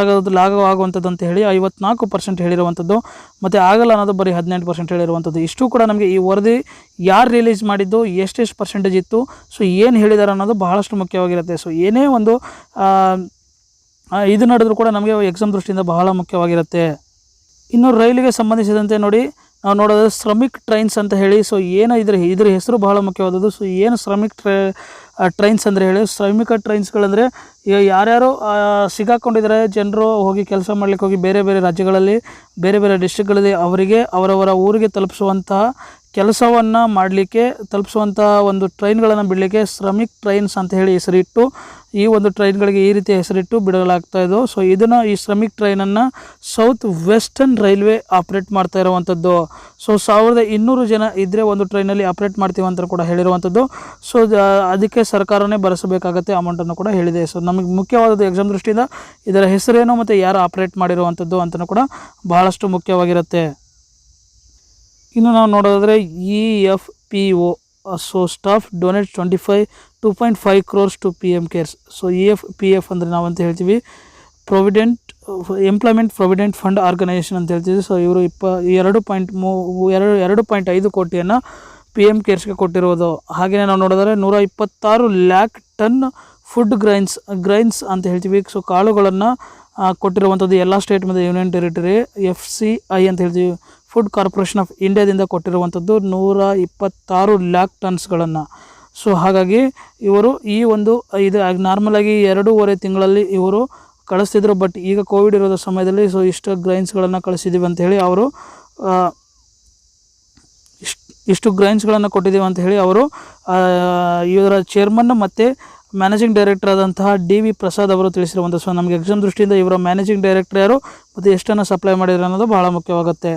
S1: ಆಗುವಂಥದ್ದು ಅಂತ ಹೇಳಿ 54% ಹೇಳಿರುವಂಥದ್ದು, ಮತ್ತು ಆಗಲ್ಲ ಅನ್ನೋದು ಬರೀ 18% ಹೇಳಿರುವಂಥದ್ದು. ಇಷ್ಟು ಕೂಡ ನಮಗೆ ಈ ವರದಿ ಯಾರು ರಿಲೀಸ್ ಮಾಡಿದ್ದು, ಎಷ್ಟೆಷ್ಟು ಪರ್ಸೆಂಟೇಜ್ ಇತ್ತು, ಸೊ ಏನು ಹೇಳಿದ್ದಾರೆ ಅನ್ನೋದು ಬಹಳಷ್ಟು ಮುಖ್ಯವಾಗಿರುತ್ತೆ. ಸೊ ಏನೇ ಒಂದು ಇದು ನಡೆದರೂ ಕೂಡ ನಮಗೆ ಎಕ್ಸಾಮ್ ದೃಷ್ಟಿಯಿಂದ ಬಹಳ ಮುಖ್ಯವಾಗಿರುತ್ತೆ. ಇನ್ನು ರೈಲಿಗೆ ಸಂಬಂಧಿಸಿದಂತೆ ನೋಡಿ ನಾವು ನೋಡೋದು ಶ್ರಮಿಕ್ ಟ್ರೈನ್ಸ್ ಅಂತ ಹೇಳಿ. ಸೊ ಏನು ಇದ್ರ ಹೆಸರು ಬಹಳ ಮುಖ್ಯವಾದದ್ದು. ಸೊ ಏನು ಶ್ರಮಿಕ್ ಟ್ರೈನ್ಸ್ ಅಂದರೆ ಹೇಳಿ, ಶ್ರಮಿಕ ಟ್ರೈನ್ಸ್ಗಳಂದರೆ ಈಗ ಯಾರ್ಯಾರು ಸಿಗಾಕೊಂಡಿದ್ದಾರೆ ಜನರು ಹೋಗಿ ಕೆಲಸ ಮಾಡಲಿಕ್ಕೆ ಹೋಗಿ ಬೇರೆ ಬೇರೆ ರಾಜ್ಯಗಳಲ್ಲಿ ಬೇರೆ ಬೇರೆ ಡಿಸ್ಟ್ರಿಕ್ಗಳಲ್ಲಿ ಅವರಿಗೆ ಅವರವರ ಊರಿಗೆ ತಲುಪಿಸುವಂತಹ ಕೆಲಸವನ್ನು ಮಾಡಲಿಕ್ಕೆ ತಲುಪಿಸುವಂಥ ಒಂದು ಟ್ರೈನ್ಗಳನ್ನು ಬಿಡಲಿಕ್ಕೆ ಶ್ರಮಿಕ್ ಟ್ರೈನ್ಸ್ ಅಂತ ಹೇಳಿ ಹೆಸರಿಟ್ಟು ಈ ಒಂದು ಟ್ರೈನ್ಗಳಿಗೆ ಈ ರೀತಿ ಹೆಸರಿಟ್ಟು ಬಿಡಲಾಗ್ತಾ ಇದ್ದು. ಸೊ ಇದನ್ನು ಈ ಶ್ರಮಿಕ್ ಟ್ರೈನನ್ನು ಸೌತ್ ವೆಸ್ಟರ್ನ್ ರೈಲ್ವೆ ಆಪ್ರೇಟ್ ಮಾಡ್ತಾ ಇರುವಂಥದ್ದು. ಸೊ 1200 ಜನ ಇದ್ದರೆ ಒಂದು ಟ್ರೈನಲ್ಲಿ ಆಪ್ರೇಟ್ ಮಾಡ್ತೀವಿ ಅಂತ ಕೂಡ ಹೇಳಿರುವಂಥದ್ದು. ಸೊ ಅದಕ್ಕೆ ಸರ್ಕಾರನೇ ಭರಿಸಬೇಕಾಗತ್ತೆ ಅಮೌಂಟನ್ನು ಕೂಡ ಹೇಳಿದೆ. ಸೊ ನಮಗೆ ಮುಖ್ಯವಾದದ್ದು ಎಕ್ಸಾಮ್ ದೃಷ್ಟಿಯಿಂದ ಇದರ ಹೆಸರೇನು ಮತ್ತು ಯಾರು ಆಪ್ರೇಟ್ ಮಾಡಿರುವಂಥದ್ದು ಅಂತಲೂ ಕೂಡ ಬಹಳಷ್ಟು ಮುಖ್ಯವಾಗಿರುತ್ತೆ. ಇನ್ನು ನಾವು ನೋಡೋದಾದರೆ EFPO, so staff donate 2.5 crores to PM cares. So EFPF ಅಂದರೆ ನಾವಂತ ಹೇಳ್ತೀವಿ ಎಂಪ್ಲಾಯ್ಮೆಂಟ್ ಪ್ರೊವಿಡೆಂಟ್ ಫಂಡ್ ಆರ್ಗನೈಸೇಷನ್ ಅಂತ ಹೇಳ್ತೀವಿ. ಸೊ ಇವರು 2.5 ಕೋಟಿಯನ್ನು PM ಕೇರ್ಸ್ಗೆ ಕೊಟ್ಟಿರೋದು. ಹಾಗೆಯೇ ನಾವು ನೋಡಿದರೆ 126 lakh ಟನ್ ಫುಡ್ ಗ್ರೈನ್ಸ್ ಅಂತ ಹೇಳ್ತೀವಿ. ಸೊ ಕಾಳುಗಳನ್ನು ಕೊಟ್ಟಿರುವಂಥದ್ದು ಎಲ್ಲ ಸ್ಟೇಟ್ ಮತ್ತು ಯೂನಿಯನ್ ಟೆರಿಟರಿ. FCI ಅಂತ ಹೇಳ್ತೀವಿ, ಫುಡ್ ಕಾರ್ಪೊರೇಷನ್ ಆಫ್ ಇಂಡಿಯಾದಿಂದ ಕೊಟ್ಟಿರುವಂಥದ್ದು 126 lakh ಟನ್ಸ್ಗಳನ್ನು. ಸೊ ಹಾಗಾಗಿ ಇವರು ಈ ಒಂದು ಇದು ನಾರ್ಮಲಾಗಿ 2.5 ತಿಂಗಳಲ್ಲಿ ಇವರು ಕಳಿಸ್ತಿದ್ರು. ಬಟ್ ಈಗ ಕೋವಿಡ್ ಇರೋದ ಸಮಯದಲ್ಲಿ ಸೊ ಇಷ್ಟು ಗ್ರೈನ್ಸ್ಗಳನ್ನು ಕಳಿಸಿದ್ದೀವಿ ಅಂಥೇಳಿ ಅವರು ಇಷ್ಟು ಗ್ರೈನ್ಸ್ಗಳನ್ನು ಕೊಟ್ಟಿದ್ದೀವಿ ಅಂತ ಹೇಳಿ ಅವರು ಇವರ ಚೇರ್ಮನ್ ಮತ್ತು ಮ್ಯಾನೇಜಿಂಗ್ ಡೈರೆಕ್ಟರ್ ಆದಂತಹ DV ಪ್ರಸಾದ್ ಅವರು ತಿಳಿಸಿರುವಂಥ. ಸೊ ನಮಗೆ ಎಕ್ಸಾಮ್ ದೃಷ್ಟಿಯಿಂದ ಇವರ ಮ್ಯಾನೇಜಿಂಗ್ ಡೈರೆಕ್ಟರ್ ಯಾರು ಮತ್ತು ಎಷ್ಟನ್ನು ಸಪ್ಲೈ ಮಾಡಿದ್ರು ಅನ್ನೋದು ಭಾಳ ಮುಖ್ಯವಾಗುತ್ತೆ.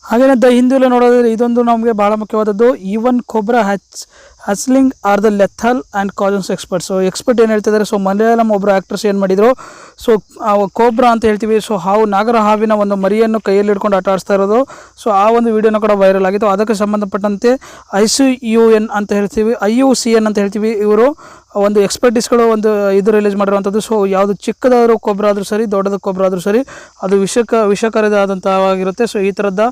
S1: ಹಾಗೆಯೇ ದ ಹಿಂದೂಲೆ ನೋಡೋದ್ರೆ ಇದೊಂದು ನಮಗೆ ಭಾಳ ಮುಖ್ಯವಾದದ್ದು. Even cobra hustling are the lethal and cousins expert. So expert ಏನು ಹೇಳ್ತಿದ್ದಾರೆ, ಸೊ ಮಲಯಾಳಂ ಒಬ್ಬರು ಆ್ಯಕ್ಟ್ರಸ್ ಏನು ಮಾಡಿದರು, ಸೊ ಕೋಬ್ರಾ ಅಂತ ಹೇಳ್ತೀವಿ, ಸೊ ನಾಗರ ಹಾವಿನ ಒಂದು ಮರಿಯನ್ನು ಕೈಯಲ್ಲಿ ಹಿಡ್ಕೊಂಡು ಆಟ ಆಡಿಸ್ತಾ ಇರೋದು. ಸೊ ಆ ಒಂದು ವಿಡಿಯೋನ ಕೂಡ ವೈರಲ್ ಆಗಿತ್ತು. ಅದಕ್ಕೆ ಸಂಬಂಧಪಟ್ಟಂತೆ IUCN ಅಂತ ಹೇಳ್ತೀವಿ, IUCN ಅಂತ ಹೇಳ್ತೀವಿ, ಇವರು ಒಂದು ಎಕ್ಸ್ಪರ್ಟೀಸ್ಗಳು ಒಂದು ಇದು ರಿಲೀಸ್ ಮಾಡಿರುವಂಥದ್ದು. ಸೊ ಯಾವುದು ಚಿಕ್ಕದಾದರೂ ಕೊಬ್ಬರ ಆದರೂ ಸರಿ, ದೊಡ್ಡದ ಕೊಬ್ಬರ ಆದರೂ ಸರಿ, ಅದು ವಿಷಕಾರಿಯಾದಂಥವಾಗಿರುತ್ತೆ. ಸೊ ಈ ಥರದ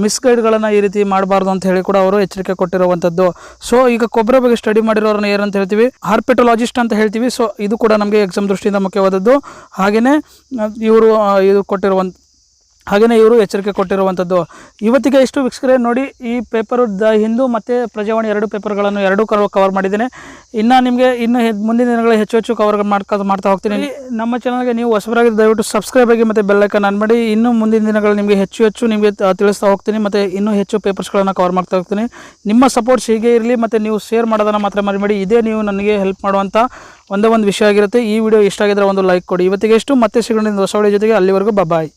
S1: ಮಿಸ್ಗೈಡ್ಗಳನ್ನು ಈ ರೀತಿ ಮಾಡಬಾರ್ದು ಅಂತ ಹೇಳಿ ಕೂಡ ಅವರು ಎಚ್ಚರಿಕೆ ಕೊಟ್ಟಿರುವಂಥದ್ದು. ಸೊ ಈಗ ಕೊಬ್ಬರ ಬಗ್ಗೆ ಸ್ಟಡಿ ಮಾಡಿರೋರನ್ನ ಏನಂತ ಹೇಳ್ತೀವಿ, ಹಾರ್ಪೆಟೊಲಾಜಿಸ್ಟ್ ಅಂತ ಹೇಳ್ತೀವಿ. ಸೊ ಇದು ಕೂಡ ನಮಗೆ ಎಕ್ಸಾಮ್ ದೃಷ್ಟಿಯಿಂದ ಮುಖ್ಯವಾದದ್ದು. ಹಾಗೆಯೇ ಇವರು ಎಚ್ಚರಿಕೆ ಕೊಟ್ಟಿರುವಂಥದ್ದು. ಇವತ್ತಿಗೆ ಇಷ್ಟು ವೀಕ್ಷಕರೇ. ನೋಡಿ, ಈ ಪೇಪರು ದ ಹಿಂದೂ ಮತ್ತು ಪ್ರಜಾವಾಣಿ 2 ಪೇಪರ್ಗಳನ್ನು ಕವರ್ ಮಾಡಿದ್ದೇನೆ. ಇನ್ನು ಮುಂದಿನ ದಿನಗಳಲ್ಲಿ ಹೆಚ್ಚು ಕವರ್ ಮಾಡ್ತಾ ಹೋಗ್ತೀನಿ. ನಮ್ಮ ಚಾನಲ್ಗೆ ನೀವು ಹೊಸಬರಾಗಿ ದಯವಿಟ್ಟು ಸಬ್ಸ್ಕ್ರೈಬ್ ಆಗಿ ಮತ್ತು ಬೆಲ್ ಐಕಾನ್ ಆನ್ ಮಾಡಿ. ಇನ್ನು ಮುಂದಿನ ದಿನಗಳಲ್ಲಿ ನಿಮಗೆ ಹೆಚ್ಚು ನಿಮಗೆ ತಿಳಿಸ್ತಾ ಹೋಗ್ತೀನಿ ಮತ್ತು ಇನ್ನೂ ಹೆಚ್ಚು ಪೇಪರ್ಸ್ಗಳನ್ನು ಕವರ್ ಮಾಡ್ತಾ ಹೋಗ್ತೀನಿ. ನಿಮ್ಮ ಸಪೋರ್ಟ್ಸ್ ಹೀಗೆ ಇರಲಿ ಮತ್ತು ನೀವು ಶೇರ್ ಮಾಡೋದನ್ನು ಮಾತ್ರ ಮರಿಬೇಡಿ. ಇದೇ ನೀವು ನನಗೆ ಹೆಲ್ಪ್ ಮಾಡುವಂಥ ಒಂದೇ ಒಂದು ವಿಷಯ ಆಗಿರುತ್ತೆ. ಈ ವಿಡಿಯೋ ಇಷ್ಟ ಆಗಿದ್ರೆ ಒಂದು ಲೈಕ್ ಕೊಡಿ. ಇವತ್ತಿಗೆ ಎಷ್ಟು, ಮತ್ತೆ ಸಿಗೋಣ ಹೊಸ ವಿಡಿಯೋ ಜೊತೆಗೆ. ಅಲ್ಲಿವರೆಗೂ ಬಾಯ್.